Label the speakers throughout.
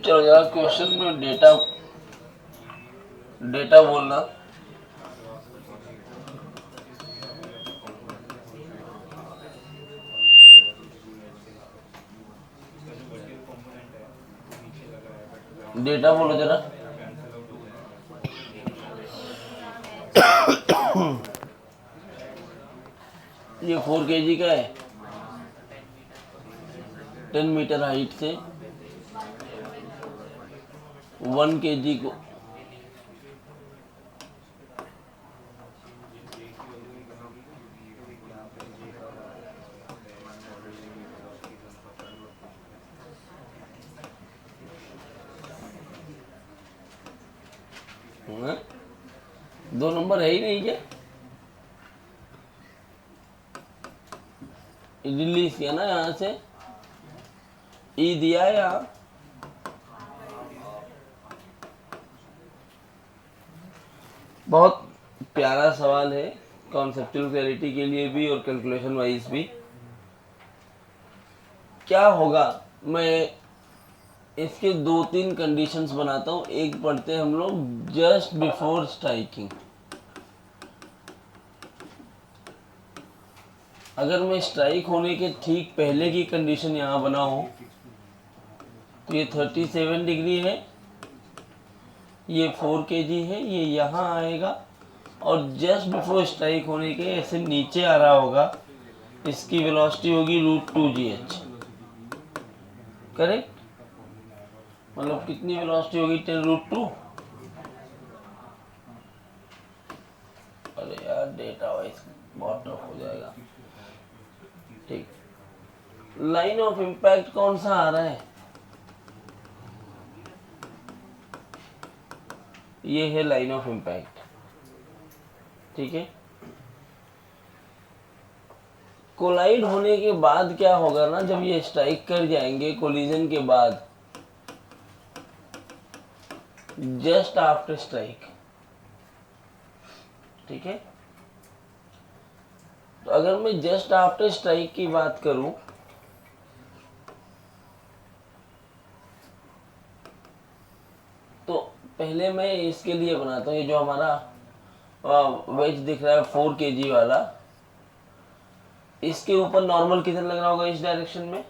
Speaker 1: चलो यार क्वेश्चन में डेटा डेटा बोलना। डेटा बोलो जरा। ये 4 kg का है, 10 मीटर हाइट से 1 kg को हाँ? 2 नंबर है ही नहीं क्या? रिलीज किया ना यहाँ से, ई दिया है यहाँ। बहुत प्यारा सवाल है, कॉन्सेप्चुअल क्लैरिटी के लिए भी और कैलकुलेशन वाइज भी। क्या होगा, मैं इसके 2-3 कंडीशंस बनाता हूँ। एक पढ़ते हैं हम लोग जस्ट बिफोर स्ट्राइकिंग। अगर मैं स्ट्राइक होने के ठीक पहले की कंडीशन यहाँ बनाऊँ तो ये 37 डिग्री है, ये 4 kg है, ये यहाँ आएगा और जस्ट बिफोर स्ट्राइक होने के ऐसे नीचे आ रहा होगा। इसकी वेलोसिटी होगी √2gh। करेक्ट? मतलब कितनी वेलोसिटी होगी? 10√2। अरे यार डेटा वाइज बहुत टफ हो जाएगा। ठीक, लाइन ऑफ इम्पैक्ट कौन सा आ रहा है? ये है लाइन ऑफ इम्पैक्ट। ठीक है, कोलाइड होने के बाद क्या होगा ना, जब ये स्ट्राइक कर जाएंगे कोलिजन के बाद, जस्ट आफ्टर स्ट्राइक। ठीक है, तो अगर मैं जस्ट आफ्टर स्ट्राइक की बात करूं तो पहले मैं इसके लिए बनाता हूँ। ये जो हमारा वेज दिख रहा है 4 kg वाला, इसके ऊपर नॉर्मल किधर लग रहा होगा? इस डायरेक्शन में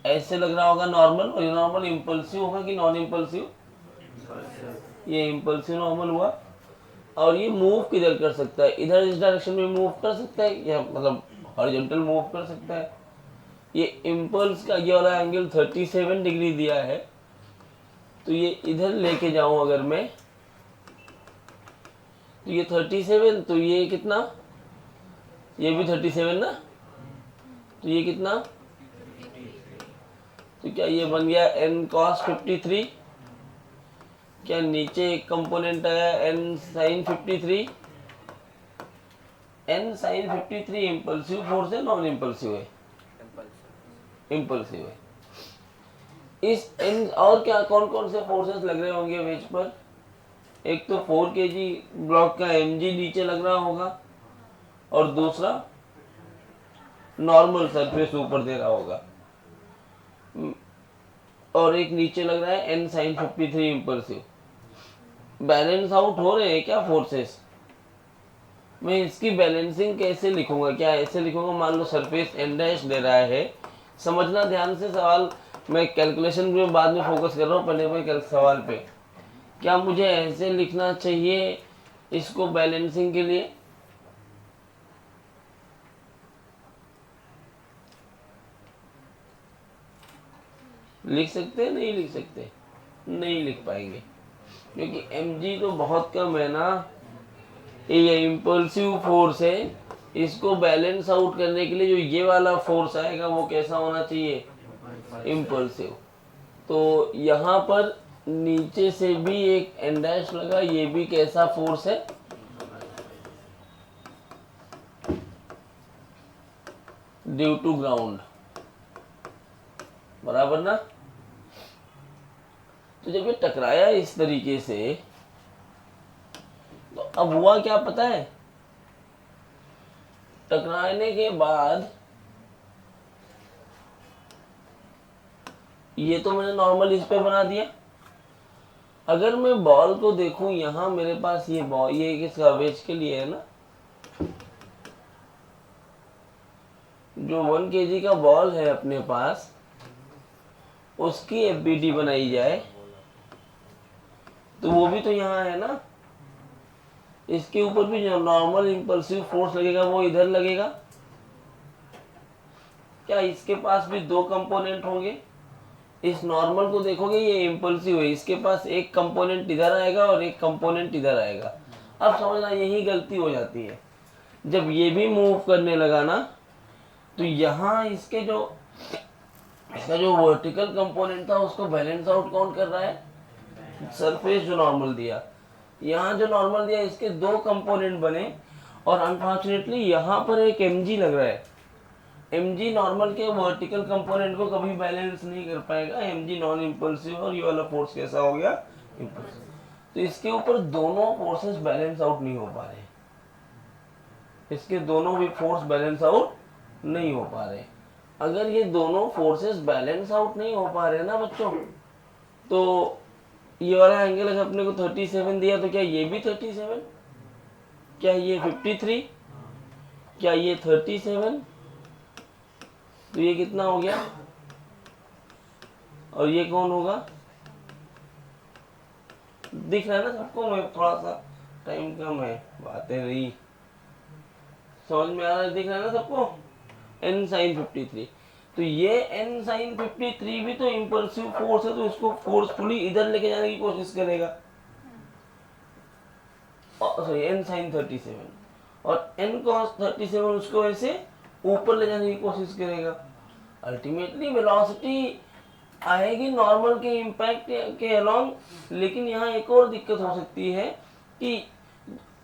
Speaker 1: ऐसे लग रहा होगा नॉर्मल। और ये नॉर्मल इम्पल्सिव होगा कि नॉन इम्पल्सिव? ये इम्पल्सिव नॉर्मल हुआ। और ये मूव किधर कर सकता है? इधर इस डायरेक्शन में मूव कर सकता है, या मतलब हॉरिजॉन्टल मूव कर सकता है। ये इम्पल्स का ये वाला एंगल 37 डिग्री दिया है, तो ये इधर लेके जाऊं अगर मैं, तो ये 37, तो ये कितना? ये भी 37 ना, तो ये कितना? तो क्या ये बन गया n cos 53? क्या नीचे एक कंपोनेंट आया n sin 53? n sin 53 impulsive force है, नॉन इम्पल्सिव है? इम्पल्सिव है। इस n और क्या कौन कौन से फोर्सेस लग रहे होंगे वेज पर? एक तो 4 kg ब्लॉक का mg नीचे लग रहा होगा, और दूसरा नॉर्मल सरफेस ऊपर दे रहा होगा, और एक नीचे लग रहा है n sin 53 impulsive. Balance out हो रहे हैं क्या फोर्सेस? मैं इसकी बैलेंसिंग कैसे लिखूंगा? क्या ऐसे लिखूंगा, मान लो सरफेस n डैश दे रहा है। समझना ध्यान से सवाल, मैं कैलकुलेशन में बाद में फोकस कर रहा हूँ, पहले मैं सवाल पे। क्या मुझे ऐसे लिखना चाहिए इसको बैलेंसिंग के लिए? लिख सकते हैं? नहीं लिख सकते? नहीं लिख पाएंगे, क्योंकि mg तो बहुत कम है ना। ये इम्पल्सिव फोर्स है, इसको बैलेंस आउट करने के लिए जो ये वाला फोर्स आएगा वो कैसा होना चाहिए? इम्पल्सिव। तो यहाँ पर नीचे से भी एक n डैश लगा, ये भी कैसा फोर्स है? ड्यू टू ग्राउंड, बराबर ना। तो जब ये टकराया इस तरीके से, तो अब हुआ क्या पता है? टकराने के बाद ये तो मैंने नॉर्मल इस पे बना दिया। अगर मैं बॉल को देखूं, यहाँ मेरे पास ये बॉल, ये किसका, वेज के लिए है ना, जो 1 kg का बॉल है अपने पास, उसकी एफबीडी बनाई जाए तो वो भी तो यहाँ है ना, इसके ऊपर भी जो नॉर्मल इम्पल्सिव फोर्स लगेगा वो इधर लगेगा। क्या इसके पास भी दो कंपोनेंट होंगे? इस नॉर्मल को देखोगे, ये इम्पल्सिव है, इसके पास एक कंपोनेंट इधर आएगा और एक कंपोनेंट इधर आएगा। अब समझना, यही गलती हो जाती है। जब ये भी मूव करने लगा ना, तो यहाँ इसके जो, इसका जो वर्टिकल कंपोनेंट था उसको बैलेंस आउट कौन कर रहा है? सरफेस जो नॉर्मल दिया। यहाँ जो नॉर्मल दिया, इसके दो कंपोनेंट बने और अनफॉर्चुनेटली यहाँ पर एक mg लग रहा है। mg नॉर्मल के वर्टिकल कंपोनेंट को कभी बैलेंस नहीं कर पाएगा। mg नॉन इम्पल्सिव, और ये वाला फोर्स कैसा हो गया? इम्पल्सिव। तो इसके ऊपर दोनों फोर्सेस बैलेंस आउट नहीं हो पा रहे, इसके दोनों भी फोर्स बैलेंस आउट नहीं हो पा रहे। अगर ये दोनों फोर्सेस बैलेंस आउट नहीं हो पा रहे ना बच्चों, तो ये वाला एंगल अगर अपने को 37 दिया, तो क्या ये भी 37? क्या ये 53? क्या ये 37? तो ये कितना हो गया? और ये कौन होगा? दिख रहा है ना सबको? मैं थोड़ा सा टाइम कम है, बातें नहीं समझ में आ रहा है, दिख रहा है ना सबको? n sin 53। तो ये n sin 53 भी तो इम्पल्सिव फोर्स है, तो इसको फोर्सफुली इधर लेके जाने की कोशिश करेगा। सॉरी, n sin 37, और n cos 37 उसको ऐसे ऊपर ले जाने की कोशिश करेगा। अल्टीमेटली वेलोसिटी आएगी नॉर्मल के इम्पैक्ट के अलोंग। लेकिन यहाँ एक और दिक्कत हो सकती है कि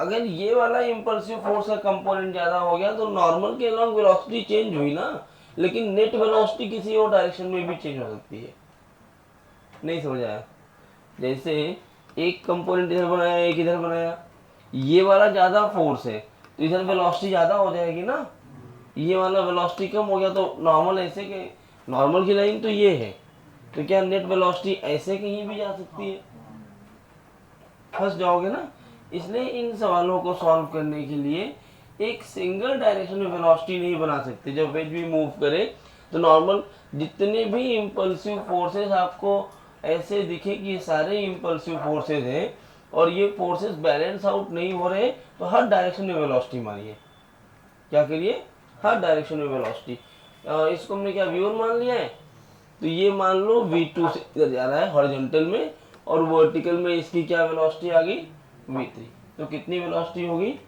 Speaker 1: अगर ये वाला इम्पल्सिव फोर्स का कंपोनेंट ज्यादा हो गया, तो नॉर्मल के अलोंग वेलोसिटी चेंज हुई ना, लेकिन नेट वेलोसिटी किसी और डायरेक्शन में भी चेंज हो सकती है। नहीं समझ आया? जैसे एक कंपोनेंट इधर बनाया, एक इधर बनाया, ये वाला ज्यादा फोर्स है तो इधर वेलोसिटी ज्यादा हो जाएगी ना, ये वाला वेलोसिटी कम हो गया तो नॉर्मल ऐसे के, नॉर्मल की लाइन तो ये है, तो क्या नेट वेलोसिटी ऐसे कहीं भी जा सकती है? फंस जाओगे ना। इसलिए इन सवालों को सॉल्व करने के लिए एक सिंगल डायरेक्शन में वेलोसिटी नहीं बना सकते। जब वेज भी मूव करे तो नॉर्मल जितने भी इम्पल्सिव फोर्सेस आपको ऐसे दिखे कि ये सारे इम्पल्सिव फोर्सेस हैं और ये फोर्सेस बैलेंस आउट नहीं हो रहे, तो हर डायरेक्शन में वेलोसिटी मारिए। क्या करिए? हर डायरेक्शन में वेलोसिटी। इसको हमने क्या v1 मान लिया है, तो ये मान लो v2 से इधर जा रहा है हॉरिजॉन्टल में, और वर्टिकल में इसकी क्या वेलोसिटी आ गई? v3। तो कितनी वेलोसिटी होगी?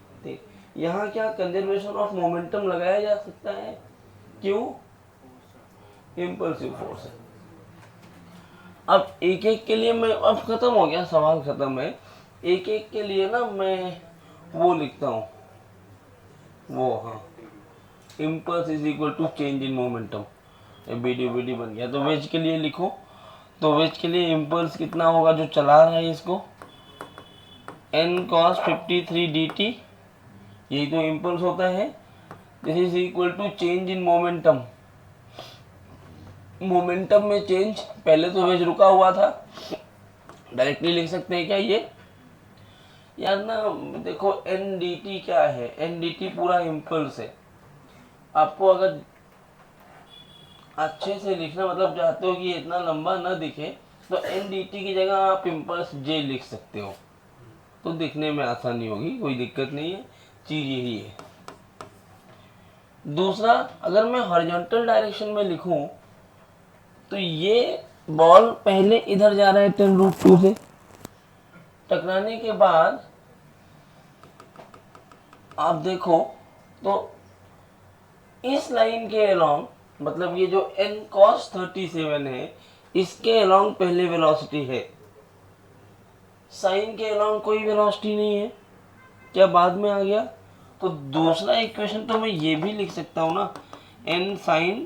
Speaker 1: यहाँ क्या कंजर्वेशन ऑफ मोमेंटम लगाया जा सकता है? क्यों? इम्पल्सिव फोर्स है। अब एक एक के लिए मैं, अब खत्म हो गया, सवाल खत्म है। एक एक के लिए ना मैं वो लिखता हूँ, वो, हाँ, impulse is equal to change in momentum. BD बन गया। तो वेज के लिए लिखो, तो वेज के लिए इम्पल्स कितना होगा जो चला रहा है इसको? n cos 53 dt, यही तो इम्पल्स होता है। This is equal to change in momentum. Momentum में चेंज, पहले तो वेज रुका हुआ था, डायरेक्टली लिख सकते हैं क्या ये? यार ना देखो, n dt क्या है? n dt पूरा इम्पल्स है। आपको अगर अच्छे से लिखना, मतलब चाहते हो कि ये इतना लंबा ना दिखे, तो n dt की जगह आप इम्पल्स j लिख सकते हो, तो दिखने में आसानी होगी, कोई दिक्कत नहीं है, चीज यही है। दूसरा, अगर मैं हॉरिजॉन्टल डायरेक्शन में लिखूं, तो ये बॉल पहले इधर जा रहा है 10√2 से, टकराने के बाद आप देखो तो इस लाइन के अलोंग, मतलब ये जो n cos 37 है, इसके अलोंग पहले वेलोसिटी है, साइन के अलोंग कोई वेलोसिटी नहीं है। क्या बाद में आ गया? तो दूसरा इक्वेशन तो मैं ये भी लिख सकता हूँ ना, n sin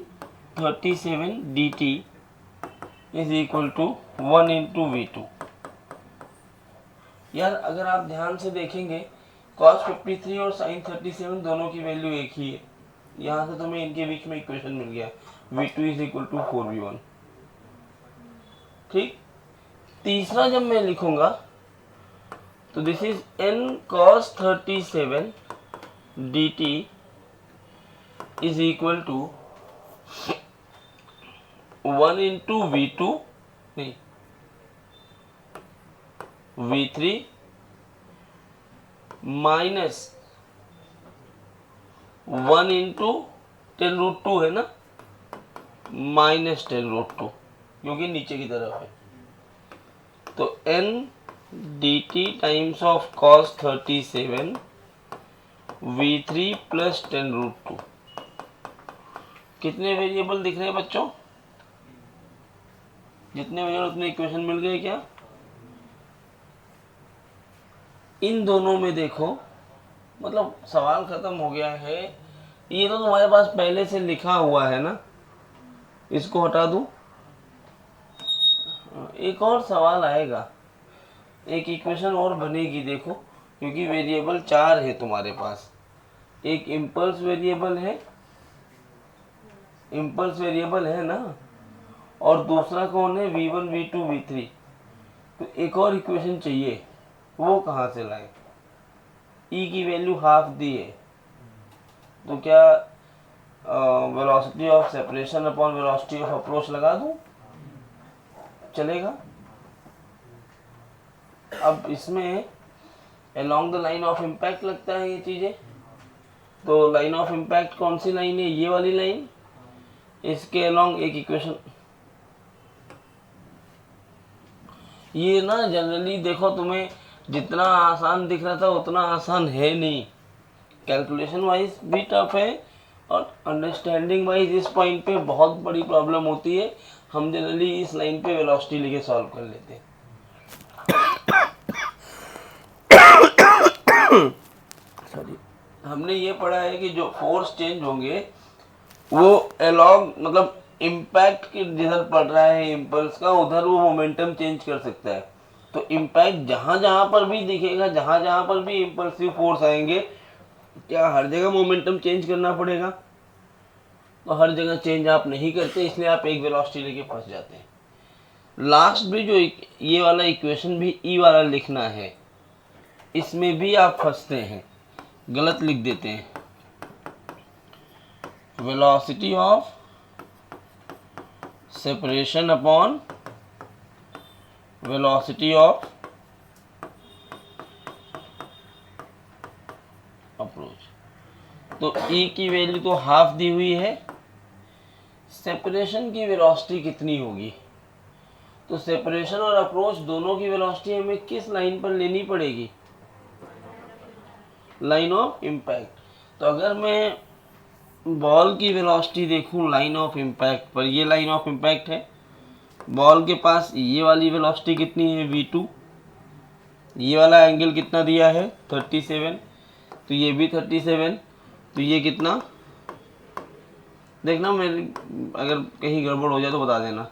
Speaker 1: 37 dt is equal to 1 into v2। यार अगर आप ध्यान से देखेंगे, cos 53 और sin 37 दोनों की वैल्यू एक ही है। यहाँ से तुम्हें इनके बीच में इक्वेशन मिल गया, v2 is equal to 4v1। ठीक। तीसरा जब मैं लिखूंगा तो this is n cos 37 dt is equal to 1 into V2 नहीं V3 माइनस 1 इंटू 10√2 है ना, माइनस 10√2 क्योंकि नीचे की तरफ है। तो n dt times of cos 37 V3 plus 10√2। कितने वेरिएबल दिख रहे हैं बच्चों? जितने वेरिएबल उतने इक्वेशन मिल गए क्या? इन दोनों में देखो, मतलब सवाल खत्म हो गया है। ये तो तुम्हारे पास पहले से लिखा हुआ है ना, इसको हटा दूं। एक और सवाल आएगा, एक इक्वेशन और बनेगी देखो, क्योंकि वेरिएबल 4 है तुम्हारे पास। एक इम्पल्स वेरिएबल है, इम्पल्स वेरिएबल है ना, और दूसरा कौन है? V1 V2 V3। तो एक और इक्वेशन चाहिए, वो कहाँ से लाएं? E की वैल्यू हाफ दी है, तो क्या velocity of separation upon velocity of approach लगा दूं? चलेगा? अब इसमें along the line of impact लगता है ये चीजें। तो लाइन ऑफ इम्पैक्ट कौन सी लाइन है? ये वाली लाइन। इसके अलोंग एक इक्वेशन, ये ना जनरली देखो तुम्हें जितना आसान दिख रहा था उतना आसान है नहीं, कैलकुलेशन वाइज भी टफ है और अंडरस्टैंडिंग वाइज इस पॉइंट पे बहुत बड़ी प्रॉब्लम होती है। हम जनरली इस लाइन पे वेलोसिटी लेके सॉल्व कर लेते हैं। सॉरी, हमने ये पढ़ा है कि जो फोर्स चेंज होंगे वो अलोंग, मतलब इम्पैक्ट के जिधर पड़ रहा है इम्पल्स का, उधर वो मोमेंटम चेंज कर सकता है। तो इम्पैक्ट जहां जहां पर भी दिखेगा, जहां जहां पर भी इम्पल्सिव फोर्स आएंगे, क्या हर जगह मोमेंटम चेंज करना पड़ेगा? तो हर जगह चेंज आप नहीं करते, इसलिए आप एक वेलोसिटी लेके फंस जाते हैं। लास्ट भी जो ये वाला इक्वेशन भी ई वाला लिखना है, इसमें भी आप फंसते हैं, गलत लिख देते हैं। Velocity of separation upon velocity of approach. तो E की वैल्यू तो हाफ दी हुई है, सेपरेशन की वेलोसिटी कितनी होगी? तो सेपरेशन और अप्रोच दोनों की वेलोसिटी हमें किस लाइन पर लेनी पड़ेगी? Line of impact. तो अगर मैं बॉल की वेलोसिटी देखूं लाइन ऑफ इम्पैक्ट पर, ये लाइन ऑफ इम्पैक्ट है, बॉल के पास ये वाली वेलोसिटी कितनी है? V2। ये वाला एंगल कितना दिया है? 37। तो ये भी 37। तो ये कितना? देखना, मेरे अगर कहीं गड़बड़ हो जाए तो बता देना।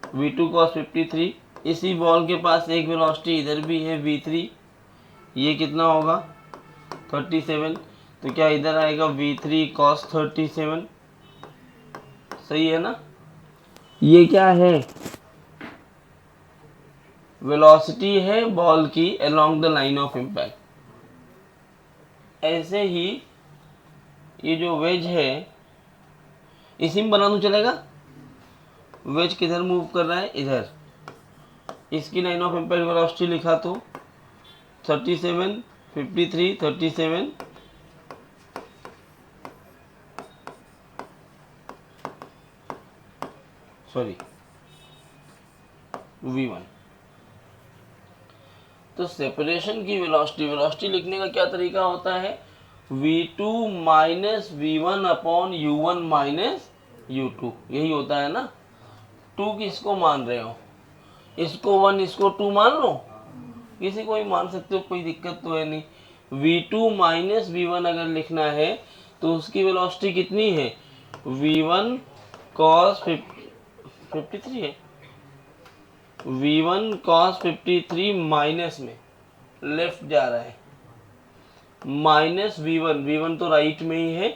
Speaker 1: V2 cos 53। इसी बॉल के पास एक वेलोसिटी इधर भी है V3, ये कितना होगा? 37। तो क्या इधर आएगा V3 cos 37? सही है ना? ये क्या है? वेलोसिटी है बॉल की along the line of impact. ऐसे ही ये जो वेज है, इसी में बना दूं चलेगा? वेज किधर मूव कर रहा है? इधर। इसकी लाइन ऑफ इम्पैक्ट वेलोसिटी लिखा तो 37, 53, 37, सॉरी V1। तो सेपरेशन की वेलोसिटी लिखने का क्या तरीका होता है? V2 minus V1 upon U1 minus U2, यही होता है ना। 2 किसको मान रहे हो? इसको 1, इसको 2 मान लो, किसी को भी मान सकते हो, कोई दिक्कत तो है नहीं। V2 माइनस V1 अगर लिखना है तो उसकी वेलोसिटी कितनी है? V1 cos 53 है, V1 cos 53 माइनस में लेफ्ट जा रहा है, माइनस V1 तो राइट में ही है,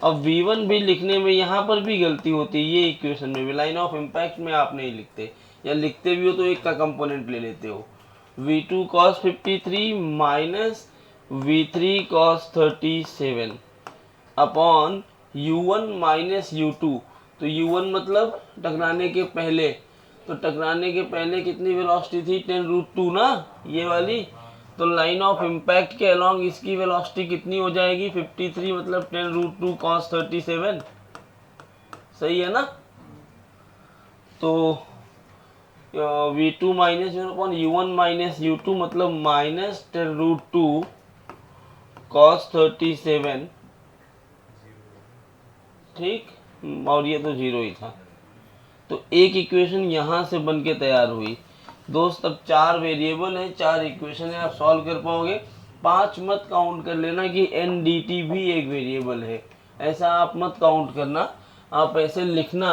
Speaker 1: अब V1 भी लिखने में यहाँ पर भी गलती होती है, ये इक्वेशन में भी लाइन ऑफ इम्पैक्ट में आप नहीं लिखते, या लिखते भी हो तो एक का कंपोनेंट ले लेते हो। V2 cos 53 minus V3 cos 37 upon U1 minus U2। तो U1 मतलब टकराने के पहले, तो टकराने के पहले कितनी वेलोसिटी थी, 10√2 ना, ये वाली। तो लाइन ऑफ इम्पैक्ट के अलोंग इसकी वेलोसिटी कितनी हो जाएगी, 53 मतलब 10√2 cos 37। सही है ना। तो V2 minus upon U1 minus U2 मतलब माइनस 10√2 cos 37। ठीक, और ये तो जीरो ही था। तो एक इक्वेशन यहाँ से बन के तैयार हुई दोस्त। अब 4 वेरिएबल है, 4 इक्वेशन है, आप सॉल्व कर पाओगे। 5 मत काउंट कर लेना कि एन डी टी भी एक वेरिएबल है, ऐसा आप मत काउंट करना। आप ऐसे लिखना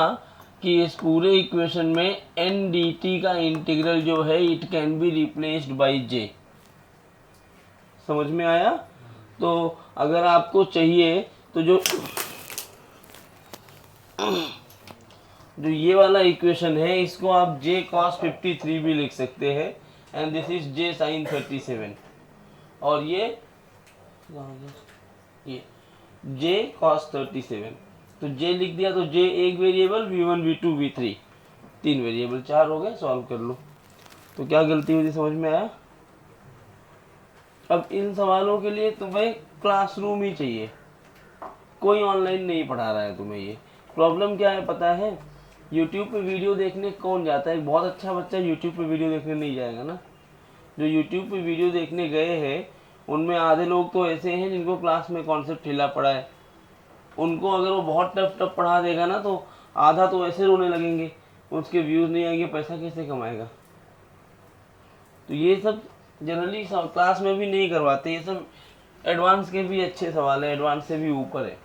Speaker 1: कि इस पूरे इक्वेशन में एन डी टी का इंटीग्रल जो है it can be replaced by J. समझ में आया। तो अगर आपको चाहिए तो जो ये वाला इक्वेशन है इसको आप j cos 53 भी लिख सकते हैं, and this is j sin 37। और ये j cos 37, तो j लिख दिया, तो j एक वेरिएबल, v1 v2 v3 तीन वेरिएबल, 4 हो गए। सॉल्व कर लो। तो क्या गलती हुई थी, समझ में आया। अब इन सवालों के लिए तुम्हें क्लासरूम ही चाहिए, कोई ऑनलाइन नहीं पढ़ा रहा है तुम्हें। ये प्रॉब्लम क्या है पता है, यूट्यूब पे वीडियो देखने कौन जाता है। एक बहुत अच्छा बच्चा यूट्यूब पे वीडियो देखने नहीं जाएगा ना। जो यूट्यूब पे वीडियो देखने गए हैं उनमें आधे लोग तो ऐसे हैं जिनको क्लास में कॉन्सेप्ट हिला पड़ा है। उनको अगर वो बहुत टफ टफ पढ़ा देगा ना तो आधा तो ऐसे रोने लगेंगे, उसके व्यूज़ नहीं आएंगे, पैसा कैसे कमाएगा। तो ये सब जनरली क्लास में भी नहीं करवाते। ये सब एडवांस के भी अच्छे सवाल है, एडवांस से भी ऊपर है।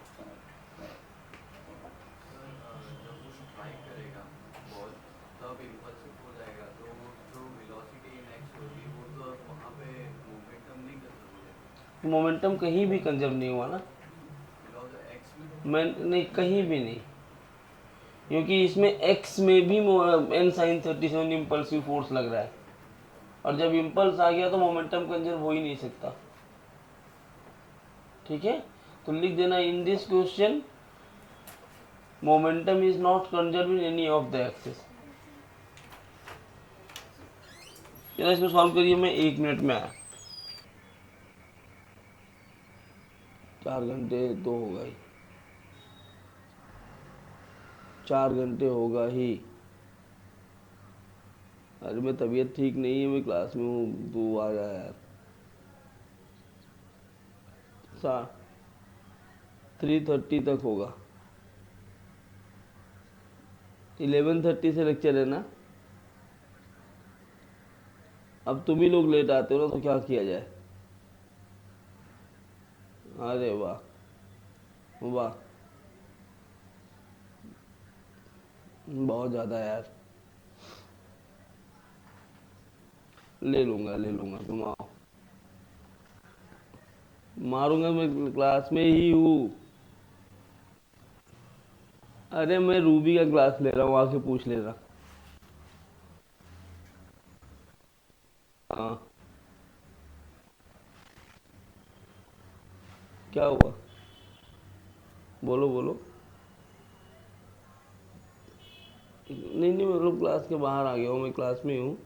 Speaker 1: मोमेंटम कहीं भी कंजर्व नहीं हुआ ना, मैं नहीं, कहीं भी नहीं, क्योंकि इसमें x में भी n sin 37 इम्पल्सिव फोर्स लग रहा है, और जब इम्पल्स आ गया तो मोमेंटम कंजर्व हो ही नहीं सकता। ठीक है, तो लिख देना in this question momentum is not conserve in any of the axis. चलो इसको सॉल्व करिए, मैं 1 मिनट में आया। 4 घंटे तो होगा ही, 4 घंटे होगा ही। अरे मैं तबीयत ठीक नहीं है, मैं क्लास में हूँ, तू आ जा यार। 3:30 तक होगा, 11:30 से लेक्चर है ना। अब तुम ही लोग लेट आते हो ना, तो क्या किया जाए। अरे वाह वाह, बहुत ज़्यादा यार। ले लूँगा, तुम आओ। मारूंगा, मैं क्लास में ही हूँ। अरे मैं रूबी का क्लास ले रहा हूँ, आके पूछ लेना। हाँ, क्या हुआ, बोलो बोलो। नहीं नहीं, मैं लोग क्लास के बाहर आ गया हूँ, मैं क्लास में हूँ,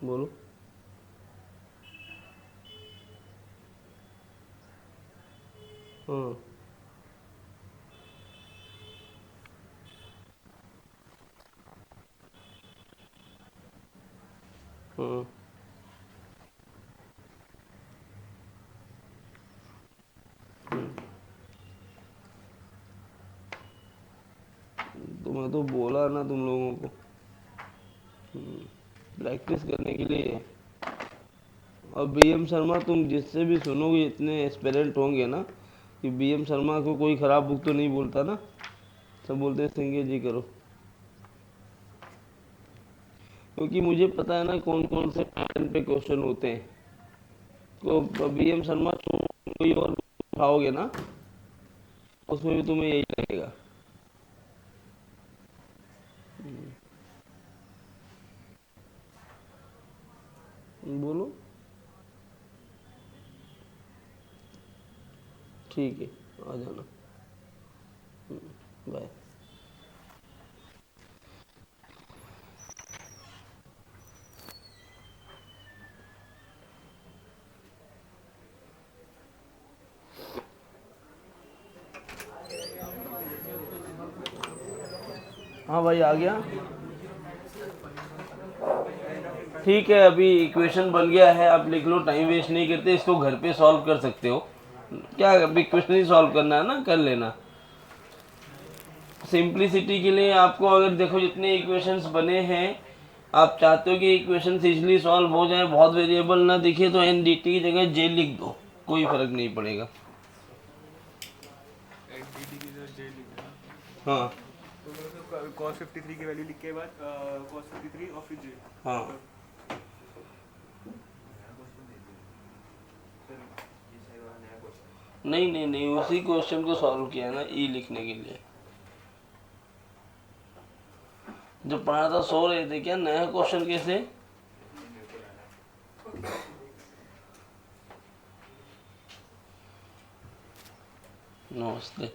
Speaker 1: बोलो। हाँ हाँ, तो मैं तो बोला ना तुम लोगों को, प्रैक्टिस करने के लिए। और BM शर्मा, तुम जिससे भी सुनोगे इतने एस्पिरेंट होंगे ना कि BM शर्मा को कोई ख़राब बुक तो नहीं बोलता ना, सब बोलते हैं सिंगे जी करो। क्योंकि मुझे पता है ना कौन कौन से पैटर्न पे क्वेश्चन होते हैं। तो BM शर्मा कोई और उठाओगे ना उसमें भी तुम्हें यही लगेगा। बोलो। ठीक है, आ जाना। बाय। हाँ भाई, आ गया। ठीक है, अभी इक्वेशन बन गया है, आप लिख लो, टाइम वेस्ट नहीं करते, इसको घर पे सॉल्व कर सकते हो। क्या अभी इक्वेशन ही सॉल्व करना है ना, कर लेना। सिंप्लिसिटी के लिए आपको अगर देखो जितने इक्वेशंस बने हैं, आप चाहते हो कि इक्वेशंस इजीली सॉल्व हो जाए, बहुत वेरिएबल ना दिखे, तो एन डी टी की जगह जे लिख दो, कोई फर्क नहीं पड़ेगा। हाँ
Speaker 2: तो cos 53 की वैल्यू लिख के बाद cos 53 और फिर जे।
Speaker 1: हाँ, नहीं नहीं नहीं, उसी क्वेश्चन को सॉल्व किया है ना ई लिखने के लिए। जब पढ़ा था सो रहे थे क्या? नया क्वेश्चन कैसे? नमस्ते।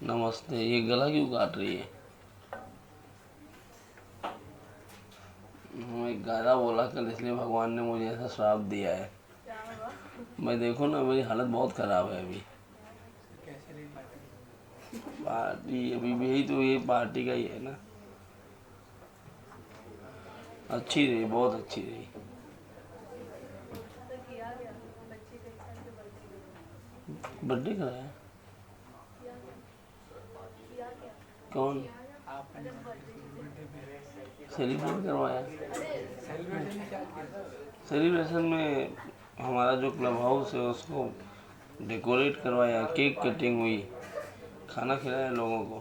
Speaker 1: नमस्ते। ये गला क्यों काट रही है? मैं गाना बोला कल, इसलिए भगवान ने मुझे ऐसा श्राप दिया है। मैं देखो ना, मेरी हालत बहुत खराब है अभी। पार्टी अभी भी यही तो, ये पार्टी का ही है ना। अच्छी रही, बहुत अच्छी रही। बर्थडे कराया? कौन सेलिब्रेट करवाया? सेलिब्रेशन में हमारा जो क्लब हाउस है उसको डेकोरेट करवाया, केक कटिंग हुई, खाना खिलाया लोगों को।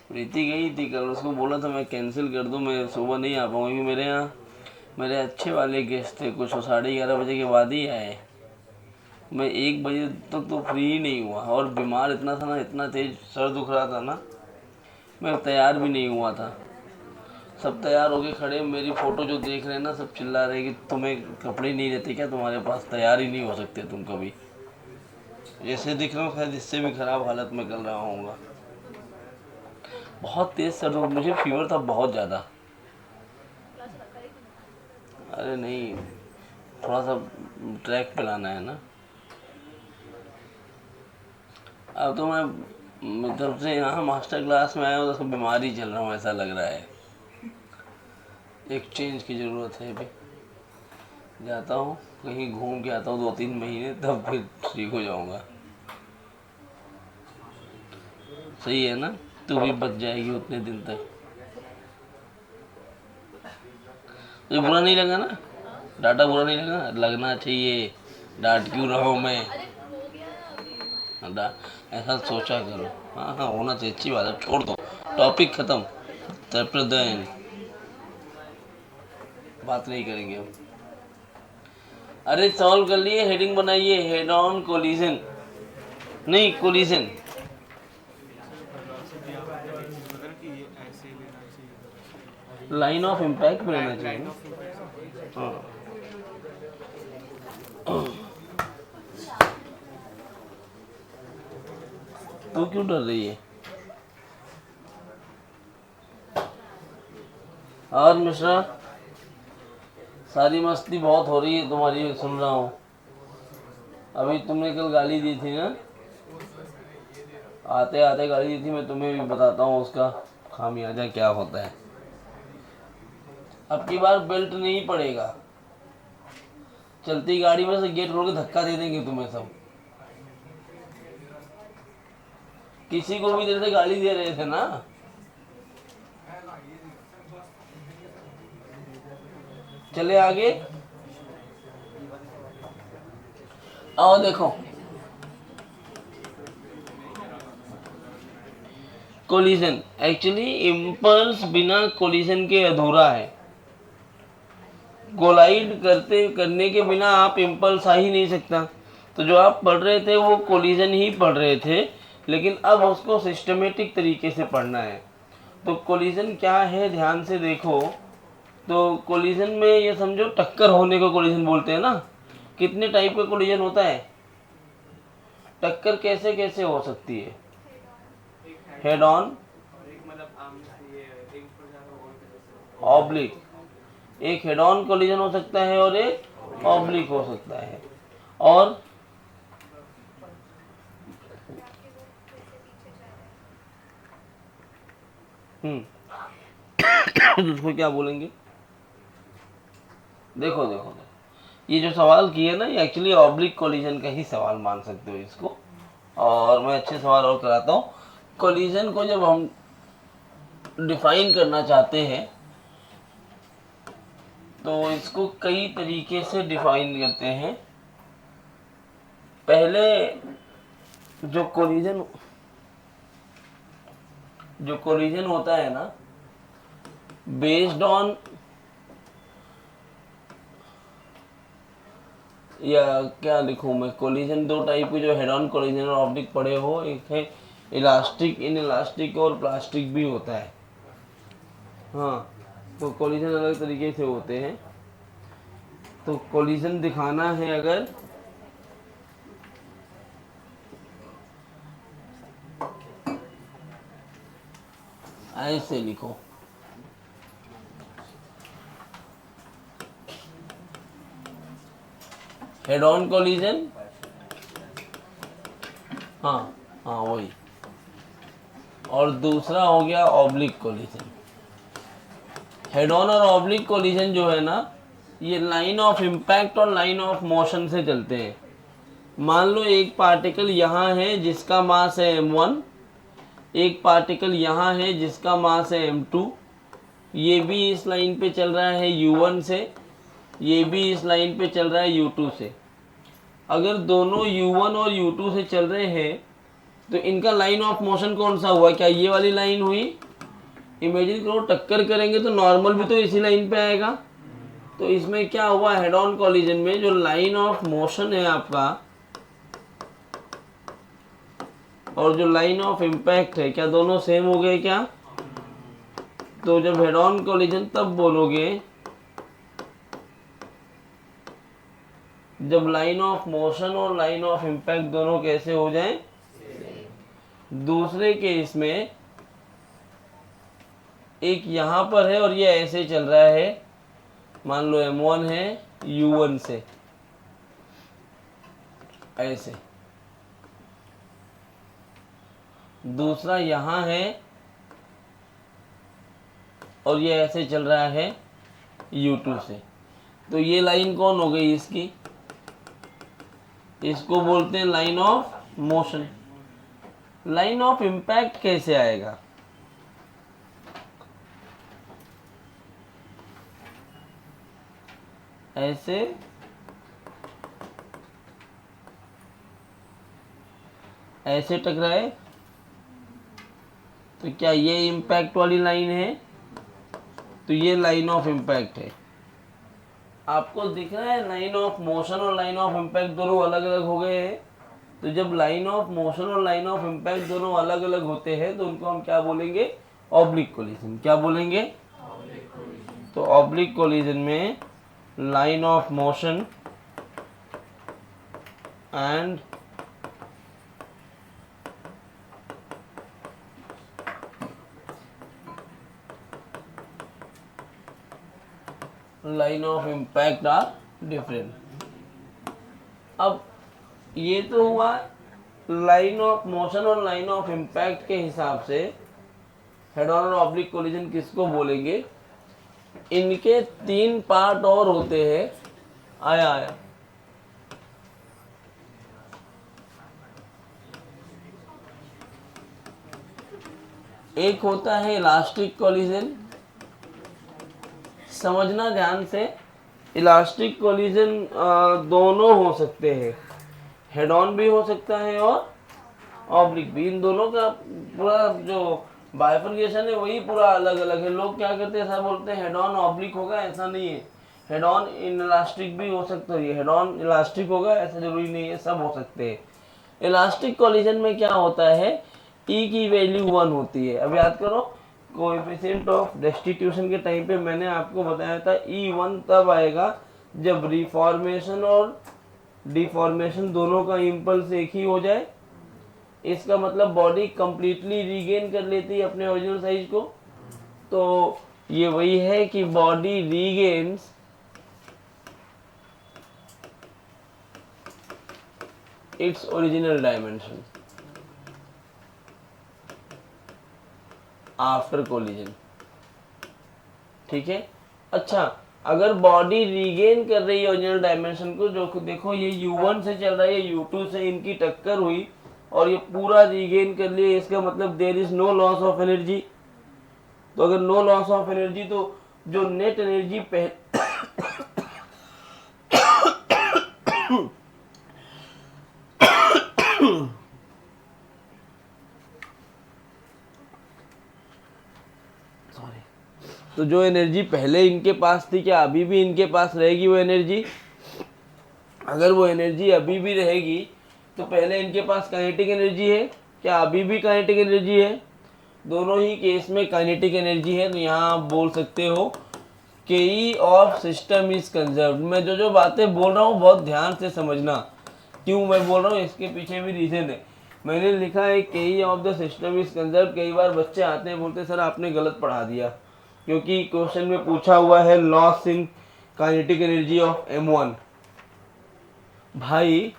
Speaker 1: प्रीति गई थी कल, उसको बोला था मैं कैंसिल कर दूं, मैं सुबह नहीं आ पाऊँगी, मेरे यहाँ मेरे अच्छे वाले गेस्ट थे, कुछ 11:30 बजे के बाद ही आए। मैं 1 बजे तक तो फ्री ही नहीं हुआ, और बीमार इतना था ना, इतना तेज सर दुख रहा था ना, मैं तैयार भी नहीं हुआ था। सब तैयार होके खड़े, मेरी फ़ोटो जो देख रहे हैं ना, सब चिल्ला रहे कि तुम्हें कपड़े नहीं रहते क्या तुम्हारे पास, तैयार ही नहीं हो सकते तुम कभी। जैसे दिख रहा हूँ, शायद इससे भी ख़राब हालत में कर रहा हूँगा। बहुत तेज़ सर दुख, मुझे फीवर था बहुत ज़्यादा। अरे नहीं, थोड़ा सा ट्रैक पे लाना है ना। अब तो मैं जब से यहाँ मास्टर क्लास में आया हूँ तो सब बीमार ही चल रहा हूँ, ऐसा लग रहा है। एक चेंज की ज़रूरत है अभी। जाता हूँ कहीं घूम के आता हूँ 2-3 महीने, तब फिर ठीक हो जाऊँगा। सही है ना? तू भी बच जाएगी उतने दिन तक। तो बुरा नहीं लगा ना? डाटा बुरा नहीं लगा? लगना चाहिए, डांट क्यों रहा हूँ मैं। ऐसा सोचा करो। हाँ हाँ, होना चाहिए, अच्छी बात है, छोड़ दो, टॉपिक ख़त्म, चैप्टर द एंड, बात नहीं करेंगे हम। अरे सॉल्व कर लिए, हेडिंग बनाइए, हेड ऑन कोलिजन, नहीं कोलिजन। लाइन ऑफ इम्पैक्ट में रहना चाहिए ना। हाँ, तू क्यों डर रही है? और मिश्रा, सारी मस्ती बहुत हो रही है तुम्हारी, सुन रहा हूँ। अभी तुमने कल गाली दी थी ना, आते आते गाली दी थी, मैं तुम्हें भी बताता हूँ उसका खामियाजा क्या होता है। अब की बार बेल्ट नहीं पड़ेगा, चलती गाड़ी में से गेट खोल के धक्का दे देंगे तुम्हें सब। किसी को भी देर से गाली दे रहे थे ना। चले आगे, आओ देखो, कोलिजन एक्चुअली इम्पल्स बिना कोलिजन के अधूरा है। कोलाइड करने के बिना आप इम्पल्स आ ही नहीं सकता। तो जो आप पढ़ रहे थे वो कोलिजन ही पढ़ रहे थे, लेकिन अब उसको सिस्टमेटिक तरीके से पढ़ना है। तो कोलिजन क्या है ध्यान से देखो। तो कोलिजन में ये समझो टक्कर होने को कोलिजन बोलते हैं ना। कितने टाइप का कोलिजन होता है? टक्कर कैसे कैसे हो सकती है? हेड ऑन,
Speaker 2: एक मतलब आमने से ये एक ऊपर जा रहा है और तरफ से
Speaker 1: ऑब्लिक। एक हेड ऑन कोलिजन हो सकता है और एक ऑब्लिक हो सकता है। और उसको क्या बोलेंगे? देखो देखो देखो, ये जो सवाल किए ना, ये एक्चुअली ऑब्लिक कोलिजन का ही सवाल मान सकते हो इसको। और मैं अच्छे सवाल और कराता हूँ। कोलिजन को जब हम डिफाइन करना चाहते हैं तो इसको कई तरीके से डिफाइन करते हैं। पहले जो कोलिजन होता है ना, बेस्ड ऑन, या क्या लिखूं मैं, कोलिजन दो टाइप के जो हेड ऑन कोलिजन और ऑब्लिक पड़े हो, एक है इलास्टिक, इन इलास्टिक और प्लास्टिक भी होता है। हाँ, तो कोलिजन अलग तरीके से होते हैं। तो कोलिजन दिखाना है अगर, ऐसे लिखो, हेड ऑन कोलिजन, हाँ हाँ वही, और दूसरा हो गया ऑब्लिक कोलिजन। हेड ऑन और ऑब्लिक कोलिजन जो है ना, ये लाइन ऑफ इम्पैक्ट और लाइन ऑफ मोशन से चलते हैं। मान लो एक पार्टिकल यहाँ है जिसका मास है m1, एक पार्टिकल यहाँ है जिसका मास है m2, ये भी इस लाइन पे चल रहा है u1 से, ये भी इस लाइन पे चल रहा है u2 से। अगर दोनों u1 और u2 से चल रहे हैं तो इनका लाइन ऑफ मोशन कौन सा हुआ? क्या ये वाली लाइन हुई? इमेजिन करो टक्कर करेंगे तो नॉर्मल भी तो इसी लाइन पे आएगा। तो इसमें क्या हुआ, हेड ऑन कॉलिजन में जो लाइन ऑफ मोशन है आपका और जो लाइन ऑफ इम्पैक्ट है, क्या दोनों सेम हो गए क्या? तो जब हेड ऑन कॉलिजन तब बोलोगे जब लाइन ऑफ मोशन और लाइन ऑफ इम्पैक्ट दोनों कैसे हो जाएं? दूसरे केस में एक यहाँ पर है और ये ऐसे चल रहा है, मान लो m1 है u1 से, ऐसे। दूसरा यहाँ है और ये ऐसे चल रहा है u2 से। तो ये लाइन कौन हो गई इसकी? इसको बोलते हैं line of motion. Line of impact कैसे आएगा? ऐसे, ऐसे टकराए तो क्या ये इम्पैक्ट वाली लाइन है? तो ये लाइन ऑफ इम्पैक्ट है। आपको दिख रहा है लाइन ऑफ मोशन और लाइन ऑफ इम्पैक्ट दोनों अलग अलग हो गए हैं। तो जब लाइन ऑफ मोशन और लाइन ऑफ इम्पैक्ट दोनों अलग अलग होते हैं तो उनको हम क्या बोलेंगे? Oblique collision. क्या बोलेंगे? तो ऑब्लिक कोलिजन में line of motion and line of impact are different. अब ये तो हुआ लाइन ऑफ मोशन और लाइन ऑफ इम्पैक्ट के हिसाब से हेड ऑन और ऑब्लिक कोलिजन किसको बोलेंगे। इनके तीन पार्ट और होते हैं। आया आया एक होता है इलास्टिक कोलिजन। समझना ध्यान से, इलास्टिक कोलिजन दोनों हो सकते हैं, हेड ऑन भी हो सकता है और ऑब्लिक भी। इन दोनों का पूरा जो बाइफर्केशन है वही पूरा अलग अलग है। लोग क्या करते हैं, ऐसा बोलते हैं हेड ऑन ऑब्लिक होगा, ऐसा नहीं है। हेड ऑन इलास्टिक भी हो सकता है, हेड ऑन इलास्टिक होगा ऐसा जरूरी नहीं है, सब हो सकते हैं। इलास्टिक कॉलिजन में क्या होता है, ई की वैल्यू 1 होती है। अब याद करो कोएफिशिएंट ऑफ डेस्टिट्यूशन के टाइम पे मैंने आपको बताया था ई 1 तब आएगा जब रिफॉर्मेशन और डिफॉर्मेशन दोनों का इम्पल्स एक ही हो जाए। इसका मतलब बॉडी कंप्लीटली रीगेन कर लेती है अपने ओरिजिनल साइज को। तो ये वही है कि body regains its original dimension after collision. ठीक है। अच्छा, अगर बॉडी रीगेन कर रही है ओरिजिनल डायमेंशन को, जो देखो ये u1 से चल रहा है, u2 से इनकी टक्कर हुई और ये पूरा रीगेन कर लिया, इसका मतलब there is no loss of energy. तो अगर नो लॉस ऑफ एनर्जी तो जो नेट एनर्जी तो जो एनर्जी पहले इनके पास थी, क्या अभी भी इनके पास रहेगी वो एनर्जी? अगर वो एनर्जी अभी भी रहेगी तो पहले इनके पास काइनेटिक एनर्जी है, क्या अभी भी काइनेटिक एनर्जी है? दोनों ही केस में काइनेटिक एनर्जी है। तो यहाँ आप बोल सकते हो के ई ऑफ सिस्टम इज कंजर्व्ड। मैं जो बातें बोल रहा हूँ बहुत ध्यान से समझना, क्यों मैं बोल रहा हूँ इसके पीछे भी रीजन है। मैंने लिखा है के ई of the system is conserved. कई बार बच्चे आते हैं बोलते सर आपने गलत पढ़ा दिया, क्योंकि क्वेश्चन में पूछा हुआ है loss in kinetic energy of m1। भाई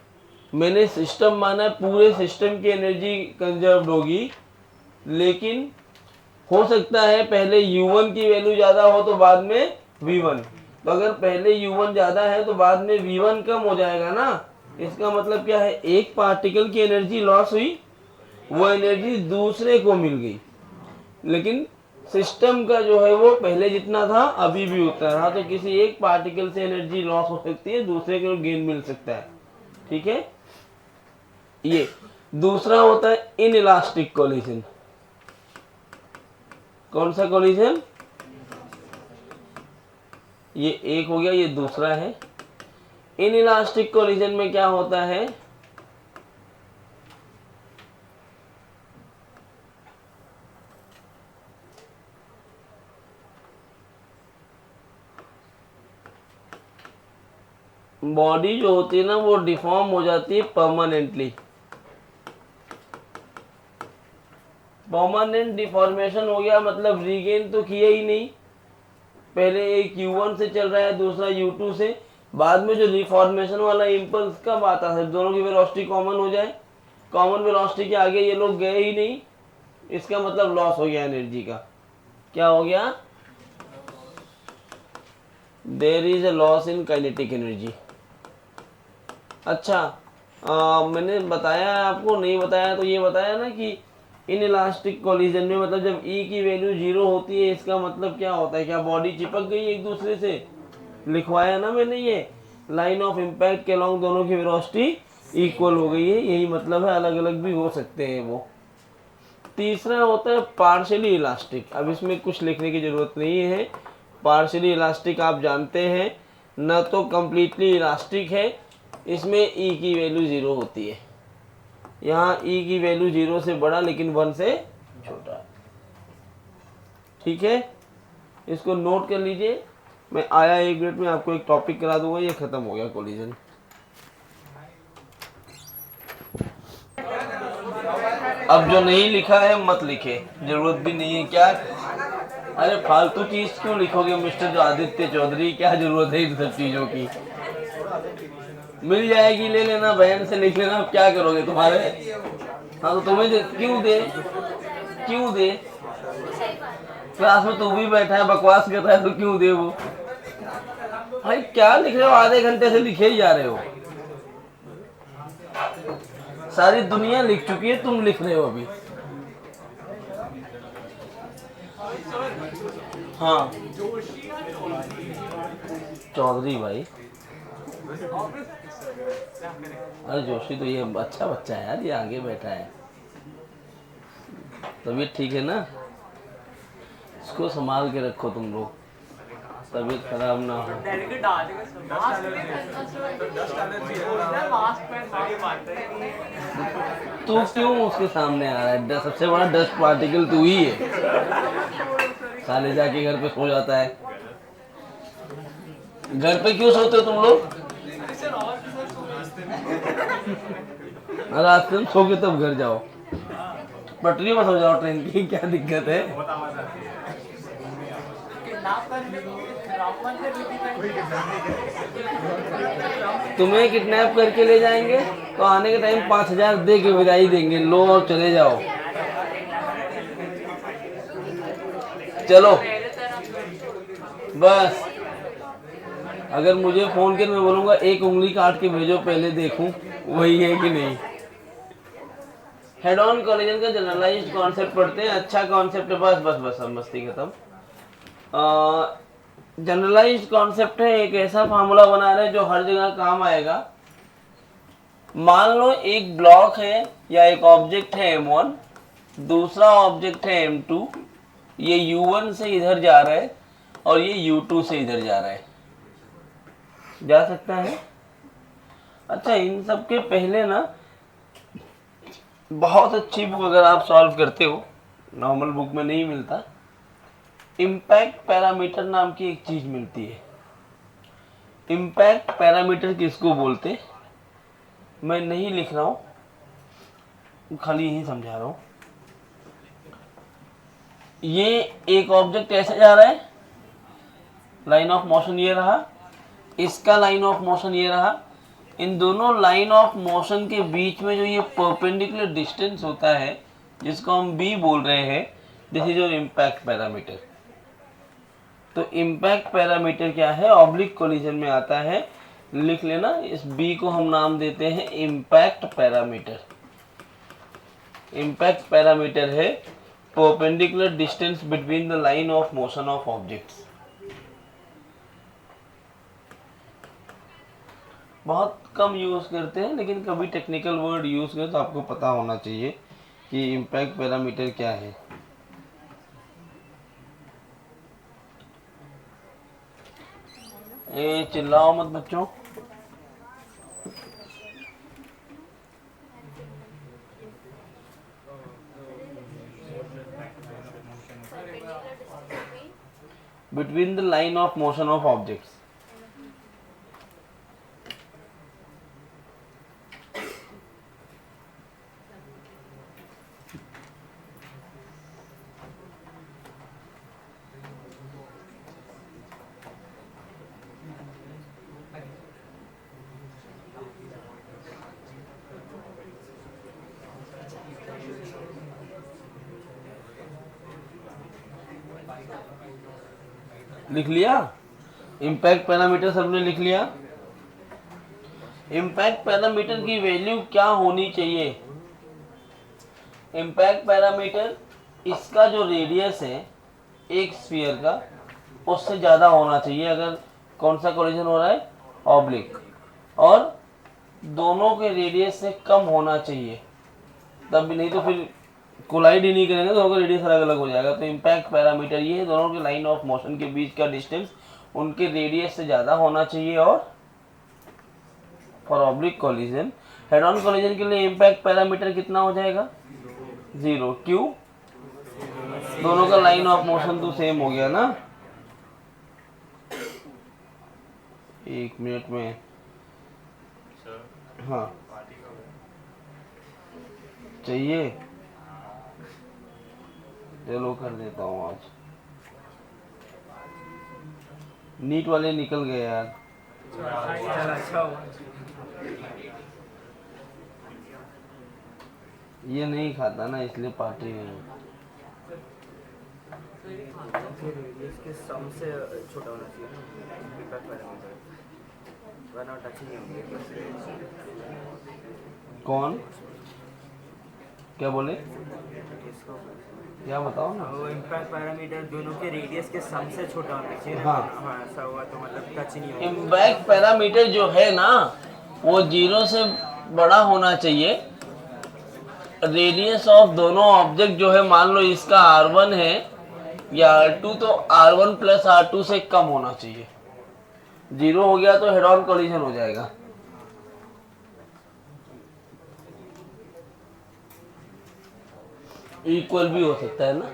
Speaker 1: मैंने सिस्टम माना है, पूरे सिस्टम की एनर्जी कंजर्व्ड होगी, लेकिन हो सकता है पहले u1 की वैल्यू ज़्यादा हो तो बाद में v1। तो अगर पहले u1 ज़्यादा है तो बाद में v1 कम हो जाएगा ना। इसका मतलब क्या है, एक पार्टिकल की एनर्जी लॉस हुई, वो एनर्जी दूसरे को मिल गई, लेकिन सिस्टम का जो है वो पहले जितना था अभी भी उतना रहा। तो किसी एक पार्टिकल से एनर्जी लॉस हो सकती है, दूसरे को गेन मिल सकता है। ठीक है। ये दूसरा होता है इन इलास्टिक कोलिजन। कौन सा कोलिजन? ये एक हो गया, ये दूसरा है। इन इलास्टिक कोलिजन में क्या होता है, बॉडी जो होती है ना वो डिफॉर्म हो जाती है परमानेंटली। परमानेंट डिफॉर्मेशन हो गया मतलब रीगेन तो किया ही नहीं। पहले एक u1 से चल रहा है, दूसरा u2 से, बाद में जो रिफॉर्मेशन वाला इम्पल्स कब आता है, दोनों की वेलोसिटी कॉमन हो जाए। कॉमन वेलोसिटी के आगे ये लोग गए ही नहीं, इसका मतलब लॉस हो गया एनर्जी का। क्या हो गया? There is a loss in kinetic energy. अच्छा, मैंने बताया आपको, नहीं बताया तो ये बताया ना कि इन इलास्टिक कोलिजन में मतलब जब ई की वैल्यू 0 होती है, इसका मतलब क्या होता है, क्या बॉडी चिपक गई एक दूसरे से? लिखवाया ना मैंने, ये लाइन ऑफ इम्पैक्ट के अलॉन्ग दोनों की वेलोसिटी इक्वल हो गई है, यही मतलब है। अलग अलग भी हो सकते हैं वो। तीसरा होता है पार्शियली इलास्टिक। अब इसमें कुछ लिखने की जरूरत नहीं है। पार्शियली इलास्टिक आप जानते हैं, न तो कंप्लीटली इलास्टिक है, इसमें ई की वैल्यू 0 होती है। यहाँ ई की वैल्यू 0 से बड़ा लेकिन 1 से छोटा। ठीक है, इसको नोट कर लीजिए। मैं आया 1 मिनट में आपको एक टॉपिक करा दूंगा, ये खत्म हो गया कोलिजन। अब जो नहीं लिखा है मत लिखे, जरूरत भी नहीं है। क्या अरे फालतू चीज क्यों लिखोगे मिस्टर आदित्य चौधरी, क्या जरूरत है इन सब चीजों की? मिल जाएगी, ले लेना, बहन से लिख लेना। अब क्या करोगे तुम्हारे? हाँ तो तुम्हें क्यों दे, क्यों दे? क्लास में तू भी बैठा है बकवास कर रहा है तो क्यों दे वो? भाई क्या लिख रहे हो, आधे घंटे से लिखे ही जा रहे हो। सारी दुनिया लिख चुकी है, तुम लिख रहे हो अभी। हाँ चौधरी भाई, अरे जोशी तो ये अच्छा बच्चा है यार, ये आगे बैठा है। तबीयत ठीक है ना? इसको संभाल के रखो तुम लोग। तबीयत खराब ना हो। तू क्यों उसके सामने आ रहा है? सबसे बड़ा डस्ट पार्टिकल तू ही है। साले जाके घर पे सो जाता है। घर पे क्यों सोते हो तुम लोग? रात में सो के तब घर जाओ। पटरी में सो जाओ ट्रेन की, क्या दिक्कत है? तुम्हें किडनैप करके ले जाएंगे तो आने के टाइम 5,000 दे के विदाई देंगे। लो और चले जाओ। चलो बस। अगर मुझे फोन कर मैं बोलूंगा एक उंगली काट के भेजो, पहले देखूं वही है कि नहीं। हेड ऑन कोलिजन का जनरलाइज्ड कॉन्सेप्ट पढ़ते हैं। अच्छा कॉन्सेप्ट है। बस बस बस, अब मस्ती खत्म। जनरलाइज्ड कॉन्सेप्ट है, एक ऐसा फार्मूला बना रहे हैं जो हर जगह काम आएगा। मान लो एक ब्लॉक है या एक ऑब्जेक्ट है M1, दूसरा ऑब्जेक्ट है M2। ये U1 से इधर जा रहा है और ये U2 से इधर जा रहा है। जा सकता है? अच्छा, इन सब के पहले ना बहुत अच्छी बुक अगर आप सॉल्व करते हो, नॉर्मल बुक में नहीं मिलता, इम्पैक्ट पैरामीटर नाम की एक चीज मिलती है। इम्पैक्ट पैरामीटर किसको बोलते, मैं नहीं लिख रहा हूं, खाली यही समझा रहा हूं। ये एक ऑब्जेक्ट ऐसे जा रहा है, लाइन ऑफ मोशन ये रहा, इसका लाइन ऑफ मोशन ये रहा। इन दोनों लाइन ऑफ मोशन के बीच में जो ये परपेंडिकुलर डिस्टेंस होता है, जिसको हम b बोल रहे हैं, this is your impact parameter. तो इम्पैक्ट पैरामीटर क्या है? ऑब्लिक कोलिजन में आता है। लिख लेना, इस b को हम नाम देते हैं इम्पैक्ट पैरामीटर। इम्पैक्ट पैरामीटर है perpendicular distance between the line of motion of objects. बहुत कम यूज करते हैं, लेकिन कभी टेक्निकल वर्ड यूज करें तो आपको पता होना चाहिए कि इम्पैक्ट पैरामीटर क्या है। ए चिल्लाओ मत बच्चों। Between the line of motion of objects. लिख लिया? इम्पैक्ट पैरामीटर सबने लिख लिया? इम्पैक्ट पैरामीटर की वैल्यू क्या होनी चाहिए? इम्पैक्ट पैरामीटर, इसका जो रेडियस है एक स्फीयर का, उससे ज़्यादा होना चाहिए अगर कौन सा कोलिजन हो रहा है? ऑब्लिक। और दोनों के रेडियस से कम होना चाहिए, तब भी, नहीं तो फिर कोलाइड ही नहीं करेंगे, दोनों का रेडियस अलग अलग हो जाएगा। तो इम्पैक्ट पैरामीटर ये है, दोनों के लाइन ऑफ मोशन के बीच का डिस्टेंस उनके रेडियस से ज़्यादा होना चाहिए। और for oblique collision, head on collision के लिए इम्पैक्ट पैरामीटर कितना हो जाएगा? 0। क्यों? दोनों का लाइन ऑफ मोशन तो सेम हो गया ना। 1 मिनट में। हाँ चाहिए, चलो कर देता हूँ आज। नीट वाले निकल गए यार। ये नहीं खाता ना, इसलिए पार्टी नहीं।
Speaker 3: इसके सम से छोटा होना चाहिए, वरना टच नहीं होंगे।
Speaker 1: कौन? क्या बोले?
Speaker 3: इसको
Speaker 1: क्या बताओ ना।
Speaker 3: वो इम्पैक्ट पैरामीटर दोनों के रेडियस के सम से छोटा होना चाहिए।
Speaker 1: हाँ।
Speaker 3: हाँ, ऐसा हुआ तो मतलब टच नहीं होगा।
Speaker 1: इम्पैक्ट पैरामीटर जो है ना, वो 0 से बड़ा होना चाहिए। रेडियस ऑफ दोनों ऑब्जेक्ट जो है, मान लो इसका R1 है, ये R2 तो R1 प्लस R2 से कम होना चाहिए। 0 हो गया तो हेड ऑन कोलिजन हो जाएगा। इक्वल भी हो सकता है ना।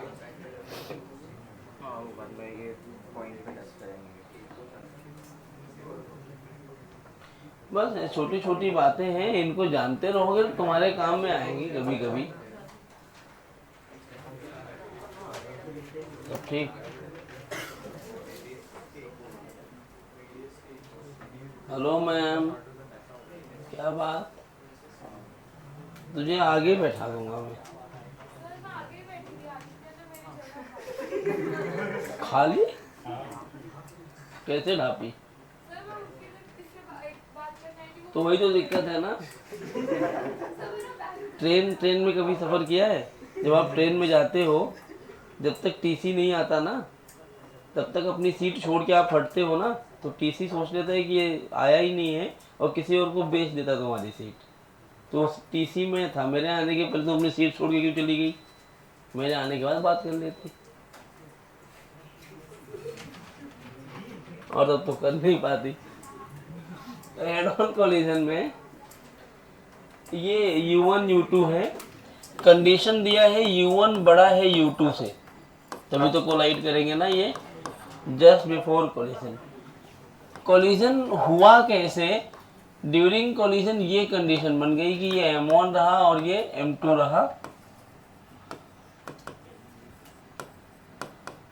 Speaker 3: हाँ वो बाद में ये पॉइंट पे टच करेंगे।
Speaker 1: बस ये छोटी छोटी बातें हैं, इनको जानते रहोगे तो तुम्हारे काम में आएंगी कभी कभी। तो ठीक। हेलो मैम, क्या बात? तुझे आगे बैठा दूंगा मैं। खाली कैसे ढापी? तो वही तो दिक्कत है ना। ट्रेन में कभी सफर किया है? जब आप ट्रेन में जाते हो, जब तक टीसी नहीं आता ना, तब तक अपनी सीट छोड़ के आप हटते हो ना, तो टीसी सोच लेता है कि ये आया ही नहीं है और किसी और को बेच देता तुम्हारी सीट। तो टीसी में था, मेरे आने के पहले तो अपनी सीट छोड़ के क्यों चली गई? मेरे आने के बाद बात कर लेती। और तब तो कर नहीं पाती। हेड ऑन कोलिजन में ये U1 U2 है, कंडीशन दिया है U1 बड़ा है U2 से, तभी तो कोलाइड करेंगे ना ये। जस्ट बिफोर कोलिजन, कोलिजन हुआ कैसे? ड्यूरिंग कोलिजन ये कंडीशन बन गई कि ये M1 रहा और ये M2 रहा,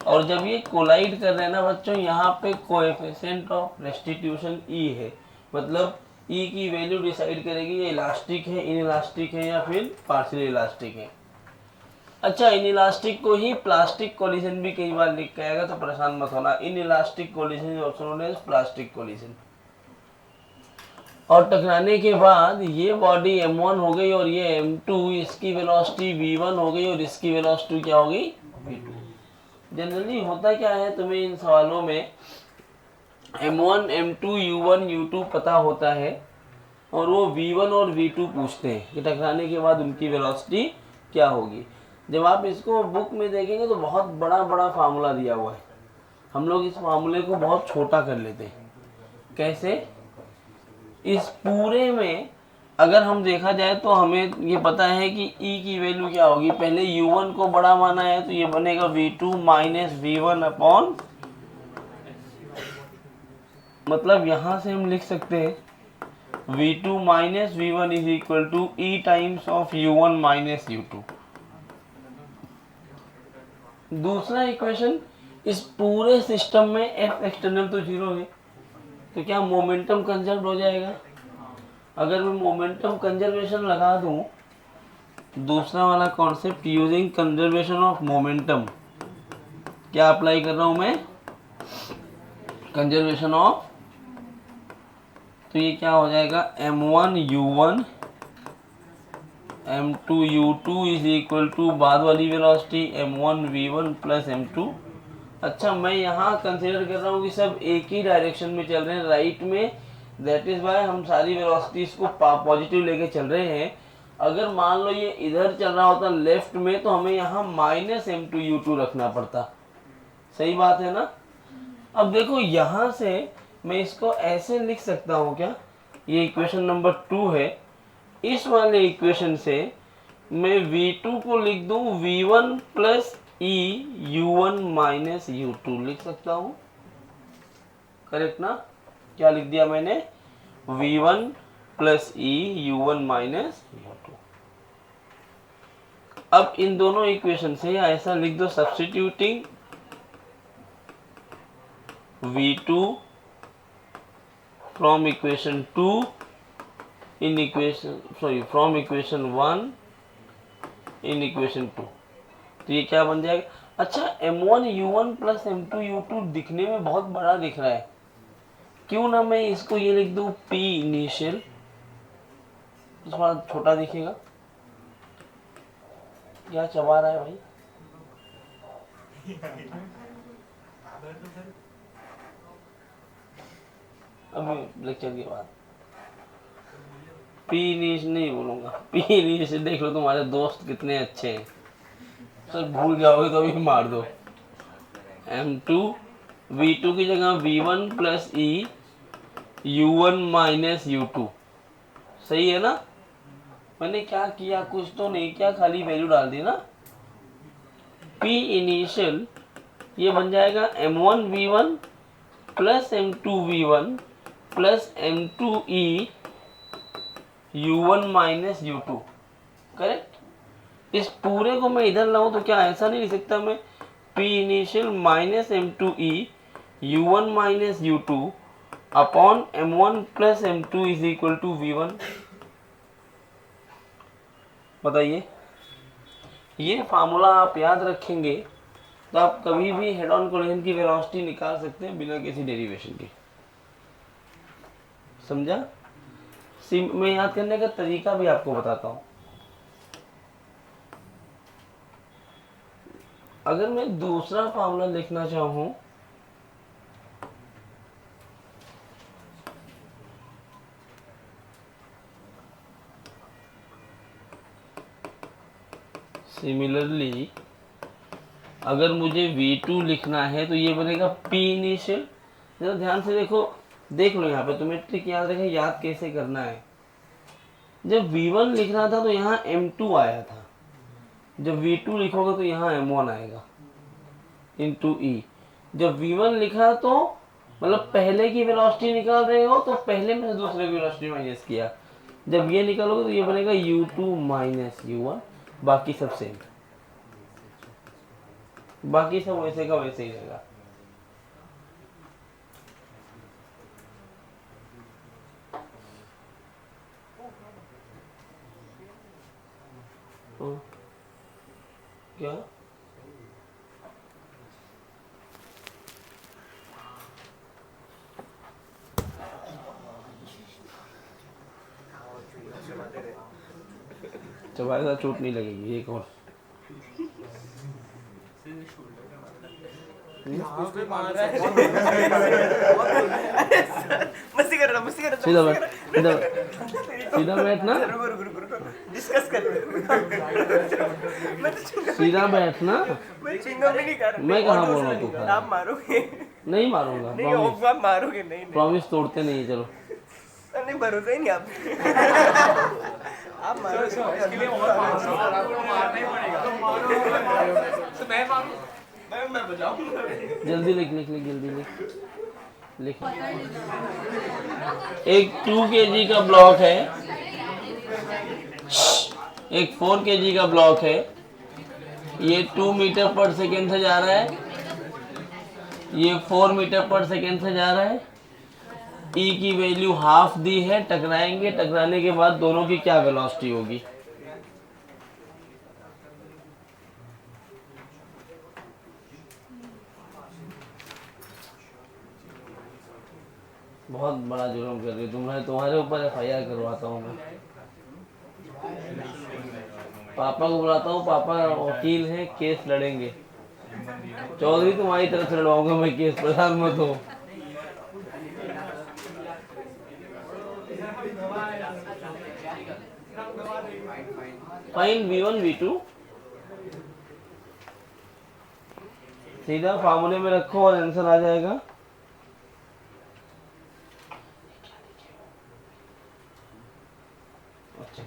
Speaker 1: और जब ये कोलाइड कर रहे हैं ना बच्चों, यहाँ पे कोएफिशिएंट ऑफ रेस्टिट्यूशन E है, मतलब E की वैल्यू डिसाइड करेगी ये इलास्टिक है, इनइलास्टिक है या फिर पार्शियली इलास्टिक है। अच्छा, इनइलास्टिक को ही प्लास्टिक कोलिजन भी कई बार लिख के आएगा, तो परेशान मत होना। Inelastic collision is also known as plastic collision. और टकराने के बाद ये बॉडी M1 हो गई और ये M2, इसकी वेलोसिटी V1 हो गई और इसकी वेलोसिटी क्या हो गई? V2। जनरली होता क्या है, तुम्हें इन सवालों में M1, M2, U1, U2 पता होता है और वो V1 और V2 पूछते हैं कि टकराने के बाद उनकी वेलोसिटी क्या होगी। जब आप इसको बुक में देखेंगे तो बहुत बड़ा बड़ा फार्मूला दिया हुआ है। हम लोग इस फार्मूले को बहुत छोटा कर लेते हैं। कैसे? इस पूरे में अगर हम देखा जाए तो हमें ये पता है कि E की वैल्यू क्या होगी। पहले U1 को बड़ा माना है तो ये बनेगा V2 माइनस V1 अपॉन, मतलब यहां से हम लिख सकते हैं V2 minus V1 is equal to E times of U1 minus U2। दूसरा इक्वेशन, इस पूरे सिस्टम में F एक्सटर्नल तो 0 है, तो क्या मोमेंटम कंजर्व हो जाएगा? अगर मैं मोमेंटम कंजर्वेशन लगा दूं, दूसरा वाला concept using conservation of momentum, क्या अप्लाई कर रहा हूं मैं? कंजर्वेशन ऑफ, तो ये क्या हो जाएगा? M1 U1 M2 U2 is equal to बाद वाली velocity M1 V1 plus M2। अच्छा, मैं यहाँ कंसिडर कर रहा हूँ कि सब एक ही डायरेक्शन में चल रहे हैं, राइट में, दैट इज वाई हम सारी वेलोसिटीज को पॉजिटिव लेके चल रहे हैं। अगर मान लो ये इधर चल रहा होता लेफ्ट में, तो हमें यहाँ माइनस M2 U2 रखना पड़ता। सही बात है ना? अब देखो यहाँ से मैं इसको ऐसे लिख सकता हूँ क्या? ये इक्वेशन नंबर 2 है। इस वाले इक्वेशन से मैं V2 को लिख दूं V1 plus E U1 minus U2 लिख सकता हूँ। करेक्ट ना? क्या लिख दिया मैंने? V1 plus E U1 minus U2। अब इन दोनों इक्वेशन से ऐसा लिख दो, substituting V2 from equation 2 in equation, sorry, from equation 1 in equation 2। तो ये क्या बन जाएगा? अच्छा, M1 U1 plus M2 U2 दिखने में बहुत बड़ा दिख रहा है, क्यों ना मैं इसको ये लिख दूं P इनिशियल, थोड़ा छोटा दिखेगा। क्या चबा रहा है भाई? अभी लेक्चर के बाद पी नीच नहीं बोलूंगा, पी नीच देख लो तुम्हारे दोस्त कितने अच्छे हैं, सब भूल जाओगे तो भी मार दो। M2 V2 की जगह V1 plus E U1 minus U2, सही है ना। मैंने क्या किया, कुछ तो नहीं किया, खाली वैल्यू डाल दी ना। P इनिशियल ये बन जाएगा M1 V1 plus M2 V1 plus M2 E U1 minus U2, correct. इस पूरे को मैं इधर लाऊं तो क्या ऐसा नहीं लिख सकता मैं, P initial minus M2 E U1 minus U2 upon M1 plus M2 is equal to V1। बताइए, ये फार्मूला आप याद रखेंगे तो आप कभी भी हेड ऑन कोलिजन की वेलोसिटी निकाल सकते हैं बिना किसी डेरिवेशन के, समझा। मैं याद करने का तरीका भी आपको बताता हूं। अगर मैं दूसरा फार्मूला लिखना चाहूं, सिमिलरली अगर मुझे V2 लिखना है तो ये बनेगा P इनिशियल। जरा ध्यान से देखो, देख लो यहाँ पे, तुम्हें ट्रिक याद रखें, याद कैसे करना है। जब V1 लिखना था तो यहाँ M2 आया था, जब V2 लिखोगे तो यहाँ M1 आएगा इंटू E। जब V1 लिखा तो मतलब पहले की वेलोसिटी निकाल रहे हो तो पहले में से दूसरे की वेलोसिटी माइनस किया, जब ये निकालोगे तो ये बनेगा U2 माइनस U1, बाकी सब सेम, बाकी सब वैसे का वैसे ही रहेगा। क्या चबाएगा चोट नहीं लगेगी। एक और सीधा बैठ, सीधा बैठना,
Speaker 3: डिस्कस कर
Speaker 1: सीधा बैठना। मैं कहाँ बोल रहा हूँ,
Speaker 3: आप मारोगे
Speaker 1: नहीं मारूंगा,
Speaker 3: नहीं, आप मारोगे नहीं,
Speaker 1: प्रॉमिस तोड़ते नहीं। चलो
Speaker 3: नहीं, भरोसा ही नहीं आप आप मारो इसके लिए और आपको मारना ही पड़ेगा। तो मैं मारूं, मैं बचाऊंगा।
Speaker 1: जल्दी लिख लिख लिख, जल्दी लिख। एक 2 kg का ब्लॉक है, एक 4 kg का ब्लॉक है, ये 2 मीटर पर सेकेंड से जा रहा है, ये 4 मीटर पर सेकेंड से जा रहा है। E की वैल्यू हाफ दी है, टकराएंगे, टकराने के बाद दोनों की क्या वेलोसिटी होगी। बहुत बड़ा जुर्म कर रही हो, तुम्हारे ऊपर FIR करवाता हूँ मैं, पापा को बुलाता हूँ, पापा वकील हैं, केस लड़ेंगे। चौधरी तुम्हारी तरफ से लड़वाऊंगा मैं केस, प्रधान मत हो। फाइंड V1 V2, सीधा फार्मूले में रखो और आंसर आ जाएगा। अच्छा,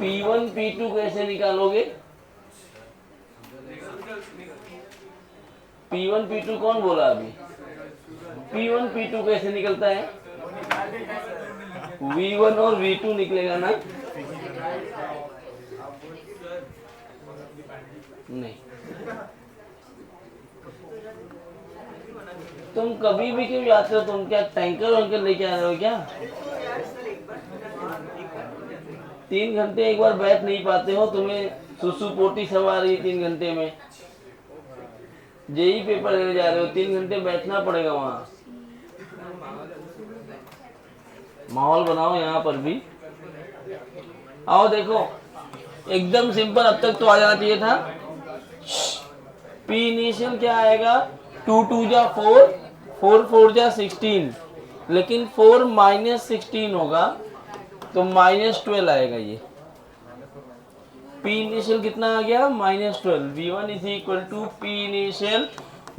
Speaker 1: P1 P2 कैसे निकालोगे? P1 P2 कौन बोला अभी? P1 P2 कैसे निकलता है? V1 और V2 निकलेगा ना? नहीं, तुम कभी भी क्यों जाते हो? तुम क्या टैंकर वैंकर लेके आ रहे हो क्या? 3 घंटे एक बार बैठ नहीं पाते हो, तुम्हें सुसु पोटी सवारी 3 घंटे में। जेई पेपर देने जा रहे हो, 3 घंटे बैठना पड़ेगा वहां। माहौल बनाओ यहाँ पर भी। आओ देखो, एकदम सिंपल, अब तक तो आ जाना चाहिए था। P इनिशियल क्या आएगा? 2 2 जा 4, 4 4 जा 16, लेकिन 4 माइनस 16 होगा तो -12 आएगा ये। पी इनिशियल कितना आ गया -12। V1 is equal to P initial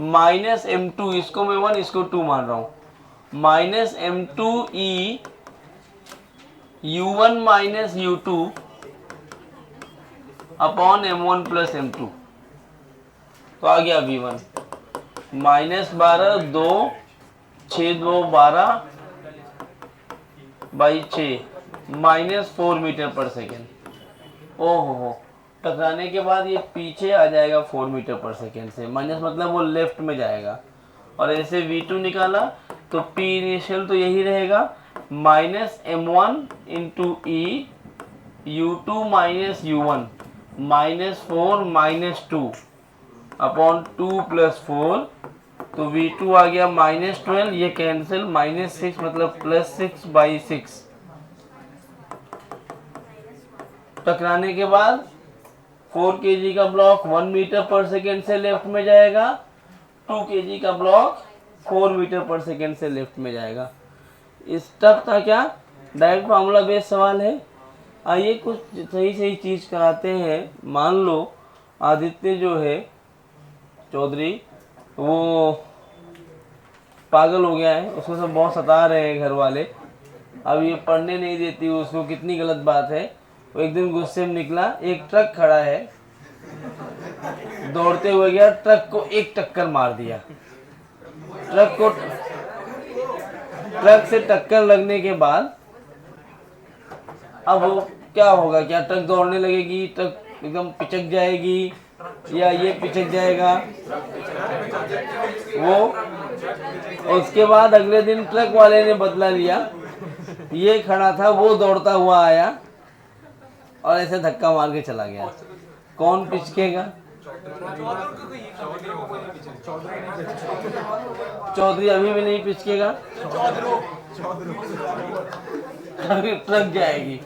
Speaker 1: minus M2, इसको मैं 1 इसको 2 मान रहा हूँ, minus M2E U1 minus U2 upon M1 plus M2। तो आ गया V1 -12 2 6 2 12 बाई 6 -4 मीटर पर सेकेंड। ओहो हो, टकराने के बाद ये पीछे आ जाएगा 4 मीटर पर सेकेंड से, माइनस मतलब वो लेफ्ट में जाएगा। और ऐसे V2 निकाला तो P इनिशियल तो यही रहेगा minus M1 into E U2 minus U1 -4 -2 upon 2 + 4, तो V2 आ गया -12, ये कैंसिल, -6 मतलब +6/6। टकराने के बाद 4 kg का ब्लॉक 1 मीटर पर सेकेंड से लेफ्ट में जाएगा, 2 kg का ब्लॉक 4 मीटर पर सेकेंड से लेफ्ट में जाएगा। इस टफ था क्या, डायरेक्ट फार्मूला बेस्ड सवाल है। आइए कुछ सही सही चीज़ कराते हैं। मान लो आदित्य जो है चौधरी, वो पागल हो गया है, उसको सब बहुत सता रहे हैं घर वाले, अब ये पढ़ने नहीं देती उसको, कितनी गलत बात है। वो एक दिन गुस्से में निकला, एक ट्रक खड़ा है, दौड़ते हुए गया, ट्रक को एक टक्कर मार दिया। ट्रक से टक्कर लगने के बाद अब वो क्या होगा, क्या ट्रक दौड़ने लगेगी, ट्रक एकदम पिचक जाएगी या ये पिचक जाएगा वो। उसके बाद अगले दिन ट्रक वाले ने बदला लिया, ये खड़ा था, वो दौड़ता हुआ आया और ऐसे धक्का मार के चला गया। कौन पिचकेगा? चौधरी अभी भी नहीं पिचकेगा, अभी ट्रक जाएगी।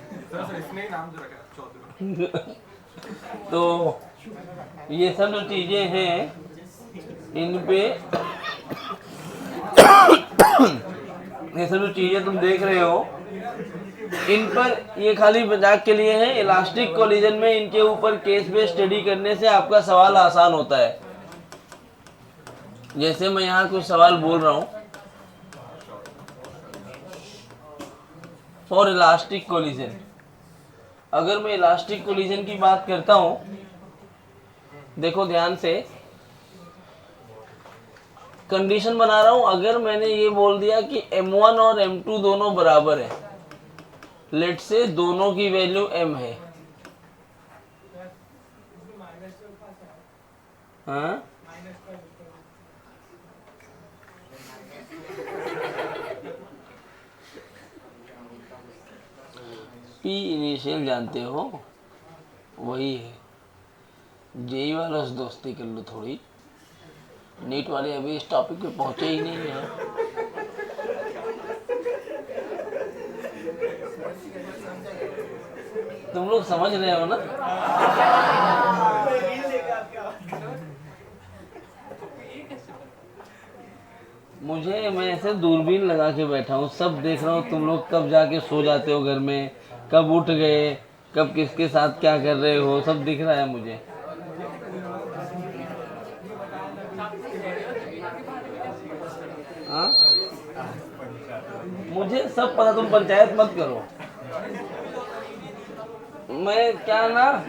Speaker 1: तो ये सब जो चीजें हैं, इन पे ये सब जो चीजें तुम देख रहे हो, इन पर ये खाली मजाक के लिए है। इलास्टिक कोलिजन में इनके ऊपर केस बेस्ड स्टडी करने से आपका सवाल आसान होता है। जैसे मैं यहाँ कुछ सवाल बोल रहा हूँ, फॉर इलास्टिक कोलिजन, अगर मैं इलास्टिक कोलिजन की बात करता हूँ, देखो ध्यान से, कंडीशन बना रहा हूँ। अगर मैंने ये बोल दिया कि M1 और M2 दोनों बराबर है, लेट से दोनों की वैल्यू M है, हाँ, P इनिशियल जानते हो, वही है। जेई वाला से दोस्ती कर लो थोड़ी, नीट वाले अभी इस टॉपिक पे पहुंचे ही नहीं है। तुम लोग समझ रहे हो ना? मुझे, मैं ऐसे दूरबीन लगा के बैठा हूँ, सब देख रहा हूँ तुम लोग कब जाके सो जाते हो घर में, कब उठ गए, कब किसके साथ क्या कर रहे हो, सब दिख रहा है मुझे। हाँ, मुझे सब पता, तुम पंचायत मत करो। मैं क्या ना,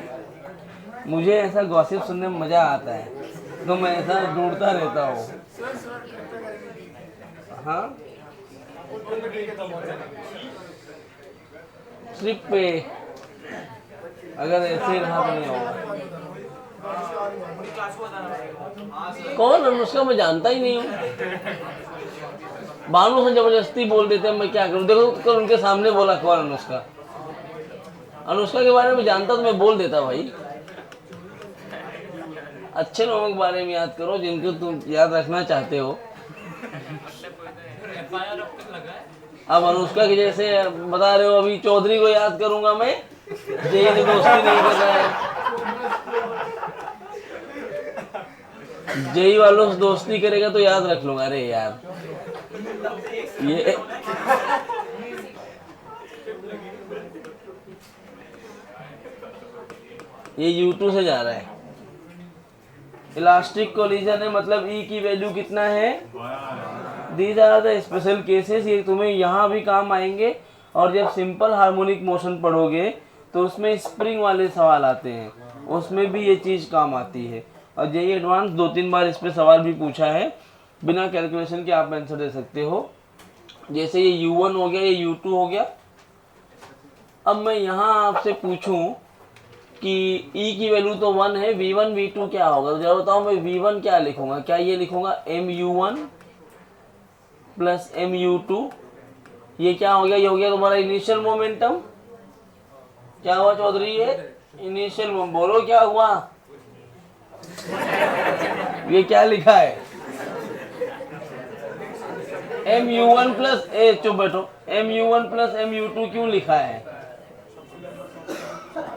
Speaker 1: मुझे ऐसा गॉसिप सुनने में मजा आता है, तो मैं ऐसा ढूंढता रहता हूँ। हाँ, ट्रिप पे अगर ऐसे रहा तो नहीं होगा। कौन अनुष्का, मैं जानता ही नहीं हूँ। बानू से जबरदस्ती बोल देते हैं, मैं क्या करूँ। देखो कल उनके सामने बोला कौन अनुष्का, अनुष्का के बारे में जानता तो मैं बोल देता भाई। अच्छे लोगों के बारे में याद करो जिनको तुम याद रखना चाहते हो। अब अनुष्का के जैसे बता रहे हो, अभी चौधरी को याद करूंगा मैं, जेई ने दोस्ती नहीं कर रहा है, जेई वालों से दोस्ती करेगा तो याद रख लूंगा। अरे यार ये U2 से जा रहा है। इलास्टिक कोलिजन है, मतलब ई की वैल्यू कितना है? These are the special cases, ये तुम्हें यहाँ भी काम आएंगे। और जब सिंपल हार्मोनिक मोशन पढ़ोगे तो उसमें स्प्रिंग वाले सवाल आते हैं, उसमें भी ये चीज़ काम आती है। और जेईई एडवांस 2-3 बार इस पर सवाल भी पूछा है, बिना कैलकुलेशन के आप आंसर दे सकते हो। जैसे ये U1 हो गया, ये U2 हो गया। अब मैं यहाँ आपसे पूछूं कि E की वैल्यू तो 1 है, V1 V2 क्या होगा? तो जरा बताओ, मैं V1 क्या लिखूंगा? क्या ये लिखूंगा MU1 प्लस MU2? ये क्या हो गया? ये हो गया तुम्हारा इनिशियल मोमेंटम। क्या हुआ चौधरी? ये इनिशियल मोमेंटम। बोलो क्या हुआ? ये क्या लिखा है? MU1 प्लस चुप बैठो, MU1 प्लस MU2 क्यों लिखा है?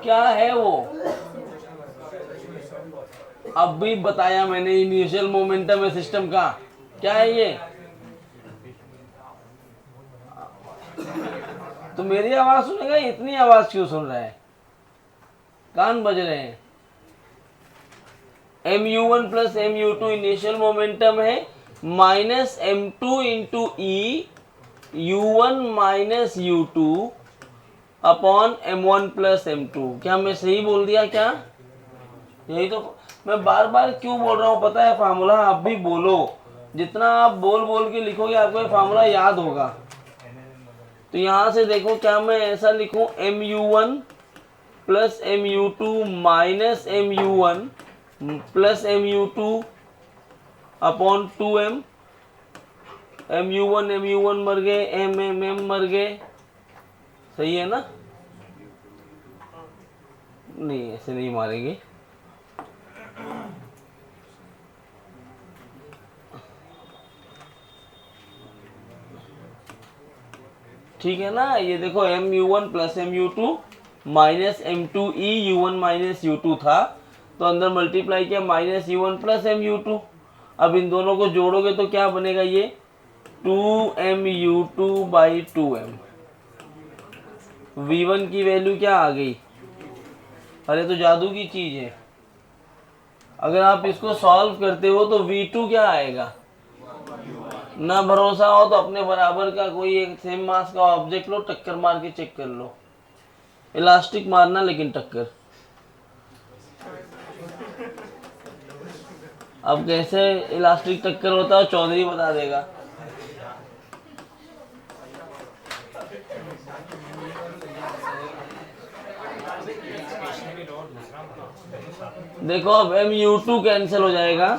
Speaker 1: क्या है वो? अब भी बताया मैंने, इनिशियल मोमेंटम है सिस्टम का। क्या है ये? तो मेरी आवाज सुनेगा, इतनी आवाज क्यों सुन रहा है? कान बज रहे हैं। MU1 plus MU2 initial momentum है, minus M2 into e U1 minus U2 upon M1 plus M2। क्या मैं सही बोल दिया क्या? यही तो मैं बार बार क्यों बोल रहा हूँ पता है? फार्मूला आप भी बोलो, जितना आप बोल बोल के लिखोगे आपको ये फार्मूला याद होगा। तो यहाँ से देखो, क्या मैं ऐसा लिखूं MU1 plus MU2 minus MU1 plus MU2 upon 2M। MU1 मर गए, M मर गए, सही है ना? नहीं, ऐसे नहीं मारेंगे। ठीक है ना? ये देखो MU1 plus MU2 minus M2E U1 minus U2 था, तो अंदर मल्टीप्लाई किया माइनस U1 प्लस MU2। अब इन दोनों को जोड़ोगे तो क्या बनेगा? ये 2MU2 बाई 2M। V1 की वैल्यू क्या आ गई? अरे तो जादू की चीज है। अगर आप इसको सॉल्व करते हो तो V2 क्या आएगा? ना भरोसा हो तो अपने बराबर का कोई एक सेम मास का ऑब्जेक्ट लो, टक्कर मार के चेक कर लो। इलास्टिक मारना लेकिन टक्कर। अब कैसे इलास्टिक टक्कर होता है चौधरी बता देगा। देखो अब MU2 कैंसिल हो जाएगा,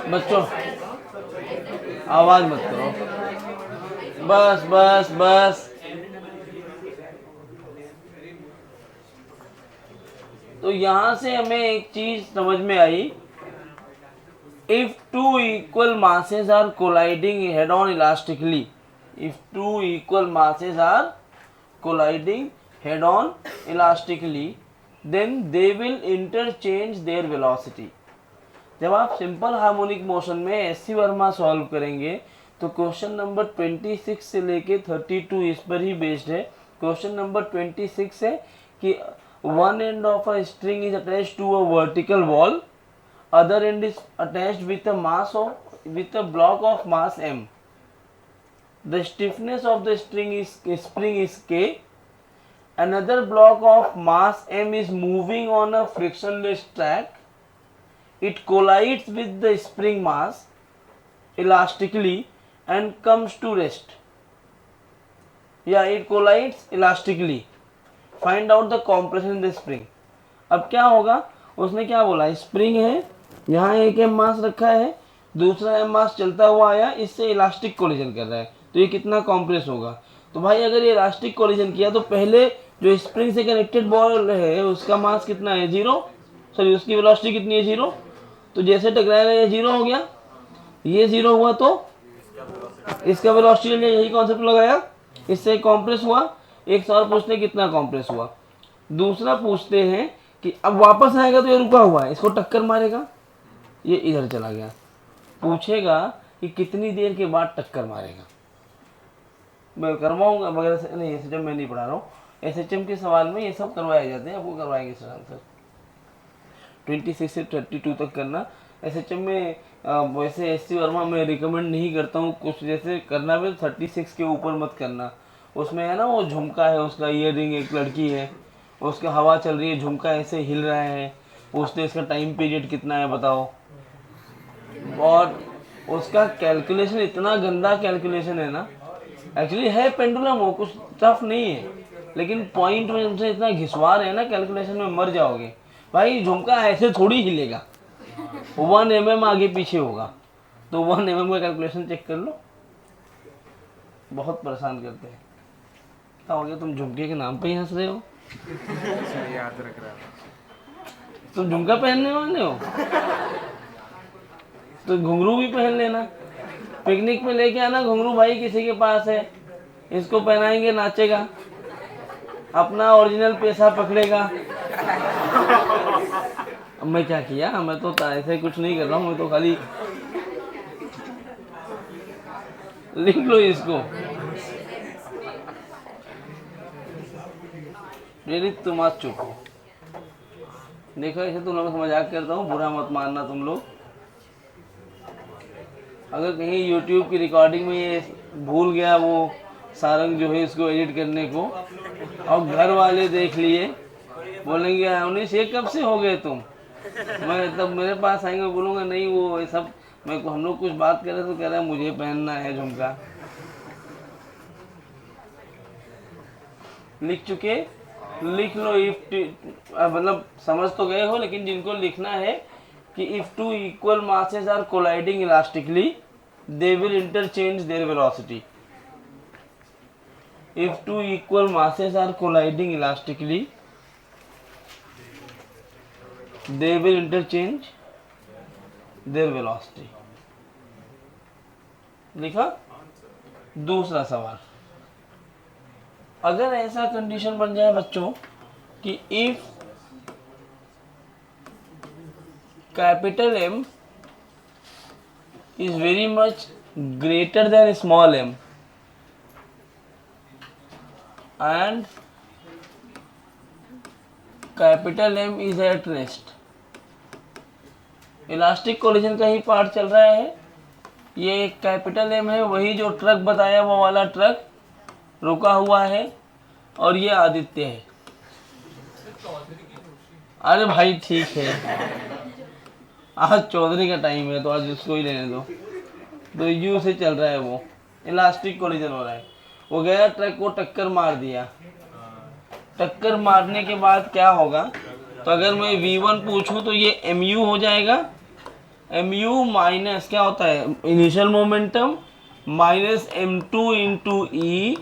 Speaker 1: बच्चों आवाज मत करो, बस बस बस। तो यहां से हमें एक चीज समझ में आई, if two equal masses are colliding head on elastically, if two equal masses are colliding head on elastically, then they will interchange their velocity। जब आप सिंपल हार्मोनिक मोशन में एससी वर्मा सॉल्व करेंगे तो क्वेश्चन नंबर 26 से लेके 32 इस पर ही बेस्ड है। क्वेश्चन नंबर 26 है कि one end of a string is attached to a vertical wall, other end is attached with a block of mass m. The stiffness of the spring is K. Another block of mass m is moving on a frictionless track. It collides with the spring mass elastically and comes to rest. Yeah, it collides elastically. Find out the compression in the spring. अब क्या होगा? उसने क्या बोला? Spring है, यहाँ एक M मास रखा है, दूसरा एम मास चलता हुआ आया, इससे इलास्टिक कोलिजन कर रहा है, तो ये कितना कॉम्प्रेस होगा? तो भाई अगर ये इलास्टिक कोलिजन किया तो पहले जो स्प्रिंग से कनेक्टेड बॉल है उसका मास कितना है? 0। सॉरी उसकी वेलोसिटी कितनी है 0, तो जैसे टकराएगा ये 0 हो गया, ये 0 हुआ तो इसका वेलोसिटी ले लिया, यही कॉन्सेप्ट लगाया, इससे कॉम्प्रेस हुआ। एक सवाल पूछते हैं कितना कॉम्प्रेस हुआ। दूसरा पूछते हैं कि अब वापस आएगा तो ये रुका हुआ है, इसको टक्कर मारेगा, ये इधर चला गया, पूछेगा कि कितनी देर के बाद टक्कर मारेगा। मैं करवाऊंगा मगर नहीं, एसएचएम में नहीं पढ़ा रहा हूँ, एसएचएम के सवाल में ये सब करवाए जाते हैं, आपको करवाएंगे सर आंसर 26 से 32 तक करना। एसएचएम में वैसे एससी वर्मा मैं रिकमेंड नहीं करता हूँ, कुछ जैसे करना भी 36 के ऊपर मत करना। उसमें है ना वो झुमका है, उसका ईयररिंग, एक लड़की है उसका हवा चल रही है, झुमका ऐसे हिल रहा है, पूछते इसका टाइम पीरियड कितना है बताओ, और उसका कैलकुलेशन इतना गंदा कैलकुलेशन है ना, एक्चुअली है पेंडुलम, वो कुछ टफ नहीं है, लेकिन पॉइंट में उनसे इतना घिसवा रहे हैं ना कैलकुलेशन में, मर जाओगे भाई। झुमका ऐसे थोड़ी हिलेगा, 1 mm आगे पीछे होगा, तो 1 mm का कैलकुलेशन चेक कर लो, बहुत परेशान करते हैं। क्या हो गया, तुम झुमके के नाम पे ही हंस रहे हो?
Speaker 2: याद रख रहा है।
Speaker 1: तुम झुमका पहनने वाले हो तो घुंघरू भी पहन लेना, पिकनिक में लेके आना घुंघरू भाई, किसी के पास है, इसको पहनाएंगे, नाचेगा, अपना ओरिजिनल पैसा पकड़ेगा। अब मैं क्या किया, मैं तो ऐसे कुछ नहीं कर रहा हूँ, मैं तो खाली लिख लो इसको। तुम आज चुप हो, देखो ऐसे तुम लोग मजाक करता हूँ, बुरा मत मानना तुम लोग। अगर कहीं YouTube की रिकॉर्डिंग में ये भूल गया वो सारंग जो है इसको एडिट करने को, और घर वाले देख लिए, बोलेंगे अवनीश ये कब से हो गए तुम, मैं तब मेरे पास आएंगे, बोलूँगा नहीं वो ये सब मैं हम लोग कुछ बात कर रहे तो कह रहा है मुझे पहनना है झुमका। लिख चुके, लिख लो। इफ मतलब समझ तो गए हो, लेकिन जिनको लिखना है कि if two equal masses are colliding elastically they will interchange their velocity. If two equal masses are colliding elastically they will interchange their velocity. लिखा। दूसरा सवाल, अगर ऐसा कंडीशन बन जाए बच्चों कि if capital M is very much greater than small m and capital M is at rest, elastic collision का ही पार्ट चल रहा है, ये कैपिटल M है, वही जो ट्रक बताया वो वाला ट्रक रुका हुआ है, और ये आदित्य है। अरे भाई ठीक है, आज चौधरी का टाइम है तो आज उसको ही लेने दो। तो यू से चल रहा है, वो इलास्टिक कोलिजन हो रहा है, वो गया ट्रक को टक्कर मार दिया। टक्कर मारने के बाद क्या होगा, तो अगर मैं V1 पूछूं तो ये mu हो जाएगा, mu माइनस क्या होता है initial momentum minus m2 into e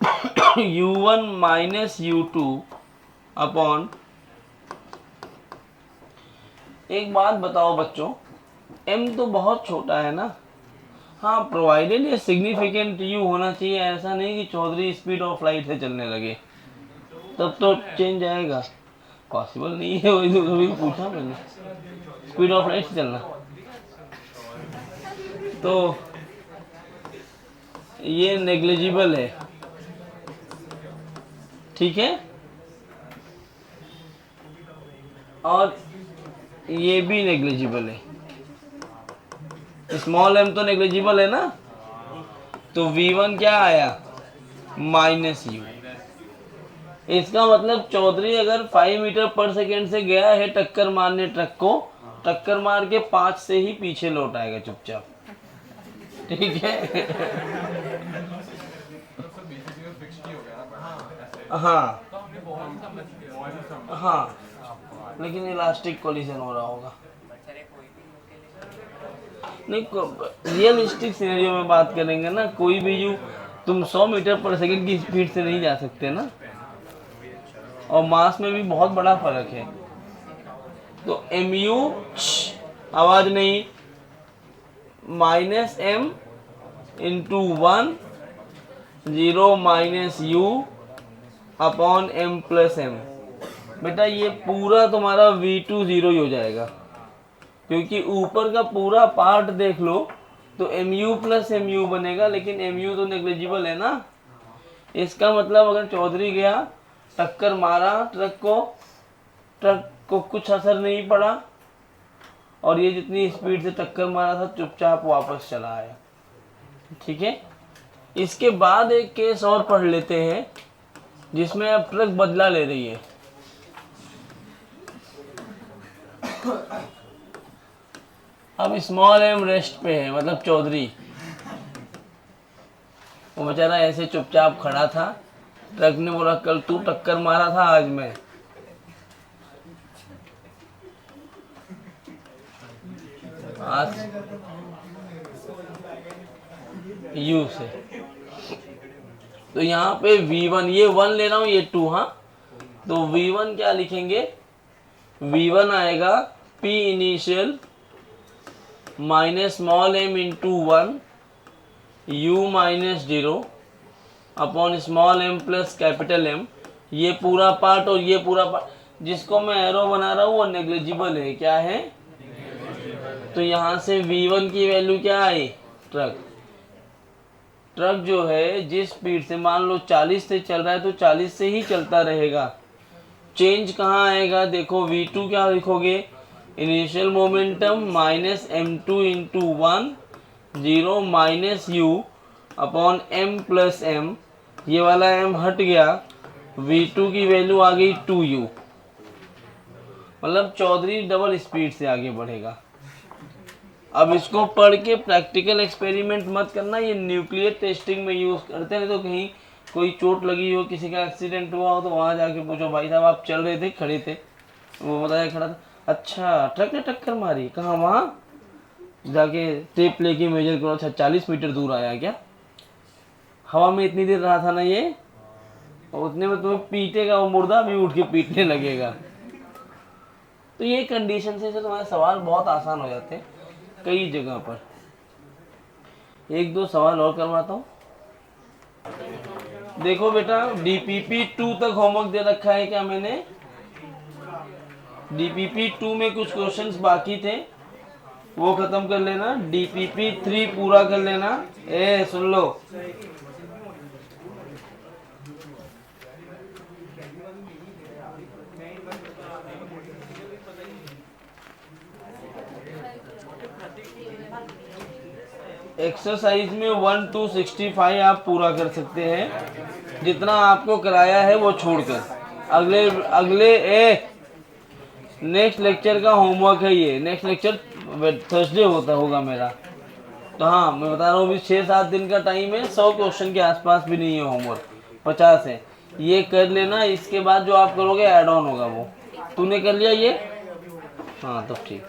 Speaker 1: u1 minus u2 upon. एक बात बताओ बच्चों, m तो बहुत छोटा है ना, हाँ प्रोवाइडेड ये सिग्निफिकेंट u होना चाहिए, ऐसा नहीं कि चौधरी स्पीड ऑफ लाइट से चलने लगे तब तो चेंज आएगा, पॉसिबल नहीं है। वही तो कभी पूछा मैंने, स्पीड ऑफ लाइट से चलना, तो ये नेग्लिजिबल है, ठीक है, और ये भी नेग्लिजिबल है, स्मॉल m तो नेग्लिजिबल है ना, तो V1 क्या आया माइनस u। इसका मतलब चौधरी अगर 5 मीटर पर सेकेंड से गया है टक्कर मारने ट्रक को, टक्कर मार के 5 से ही पीछे लौट आएगा चुपचाप, ठीक है। हाँ हाँ, लेकिन इलास्टिक कोलिजन हो रहा होगा। नहीं, रियलिस्टिक सिनेरियो में बात करेंगे ना, कोई भी यू तुम 100 मीटर पर सेकंड की स्पीड से नहीं जा सकते ना, और मास में भी बहुत बड़ा फर्क है। तो mu आवाज नहीं, minus m into 1 0 minus u upon m plus m। बेटा ये पूरा तुम्हारा v2 0 ही हो जाएगा, क्योंकि ऊपर का पूरा पार्ट देख लो तो mu प्लस mu बनेगा, लेकिन mu तो नेग्लिजिबल है ना। इसका मतलब अगर चौधरी गया, टक्कर मारा ट्रक को कुछ असर नहीं पड़ा, और ये जितनी स्पीड से टक्कर मारा था चुपचाप वापस चला आया। ठीक है, इसके बाद एक केस और पढ़ लेते हैं जिसमें अब ट्रक बदला ले रही है। अब स्मॉल एम रेस्ट पे है, मतलब चौधरी, वो बेचारा ऐसे चुपचाप खड़ा था। ट्रक ने बोला कल तू टक्कर मारा था, आज मैं। आज यू से, तो यहाँ पे V1, ये 1 ले रहा हूँ, ये 2, हाँ। तो V1 क्या लिखेंगे, V1 आएगा P initial minus small m into 1 U minus 0 upon small m plus capital M। ये पूरा पार्ट और ये पूरा पार्ट, जिसको मैं एरो बना रहा हूँ वो नेग्लिजिबल है। क्या है, तो यहाँ से V1 की वैल्यू क्या आई, ट्रक जो है जिस स्पीड से, मान लो 40 से चल रहा है तो 40 से ही चलता रहेगा। चेंज कहाँ आएगा, देखो V2 क्या लिखोगे, initial momentum minus m2 into 1 0 minus u upon m plus m। ये वाला m हट गया, V2 की वैल्यू आ गई 2u, मतलब चौधरी डबल स्पीड से आगे बढ़ेगा। अब इसको पढ़ के प्रैक्टिकल एक्सपेरिमेंट मत करना, ये न्यूक्लियर टेस्टिंग में यूज़ करते हैं। तो कहीं कोई चोट लगी हो, किसी का एक्सीडेंट हुआ हो, तो वहाँ जाके पूछो भाई साहब आप चल रहे थे, खड़े थे, वो बताया खड़ा था, अच्छा ट्रक ने टक्कर मारी, कहाँ, वहाँ जाके टेप लेके मेजर करो, अच्छा 40 मीटर दूर आया क्या, हवा में इतनी देर रहा था ना ये, और उतने में तुम्हें पीटेगा वो मुर्दा भी, उठ के पीटने लगेगा। तो ये कंडीशन से तुम्हारे सवाल बहुत आसान हो जाते हैं कई जगह पर। एक दो सवाल और करवाता हूँ। देखो बेटा, DPP 2 तक होमवर्क दे रखा है क्या मैंने, DPP 2 में कुछ क्वेश्चंस बाकी थे, वो खत्म कर लेना। DPP 3 पूरा कर लेना। सुन लो, एक्सरसाइज में 1 to 65 आप पूरा कर सकते हैं, जितना आपको कराया है वो छोड़कर। अगले नेक्स्ट लेक्चर का होमवर्क है ये। नेक्स्ट लेक्चर थर्सडे होगा मेरा। तो हाँ, मैं बता रहा हूँ, अभी 6-7 दिन का टाइम है, 100 क्वेश्चन के आसपास भी नहीं है होमवर्क, 50 है। ये कर लेना, इसके बाद जो आप करोगे ऐड ऑन होगा वो। तूने कर लिया ये, हाँ तब ठीक।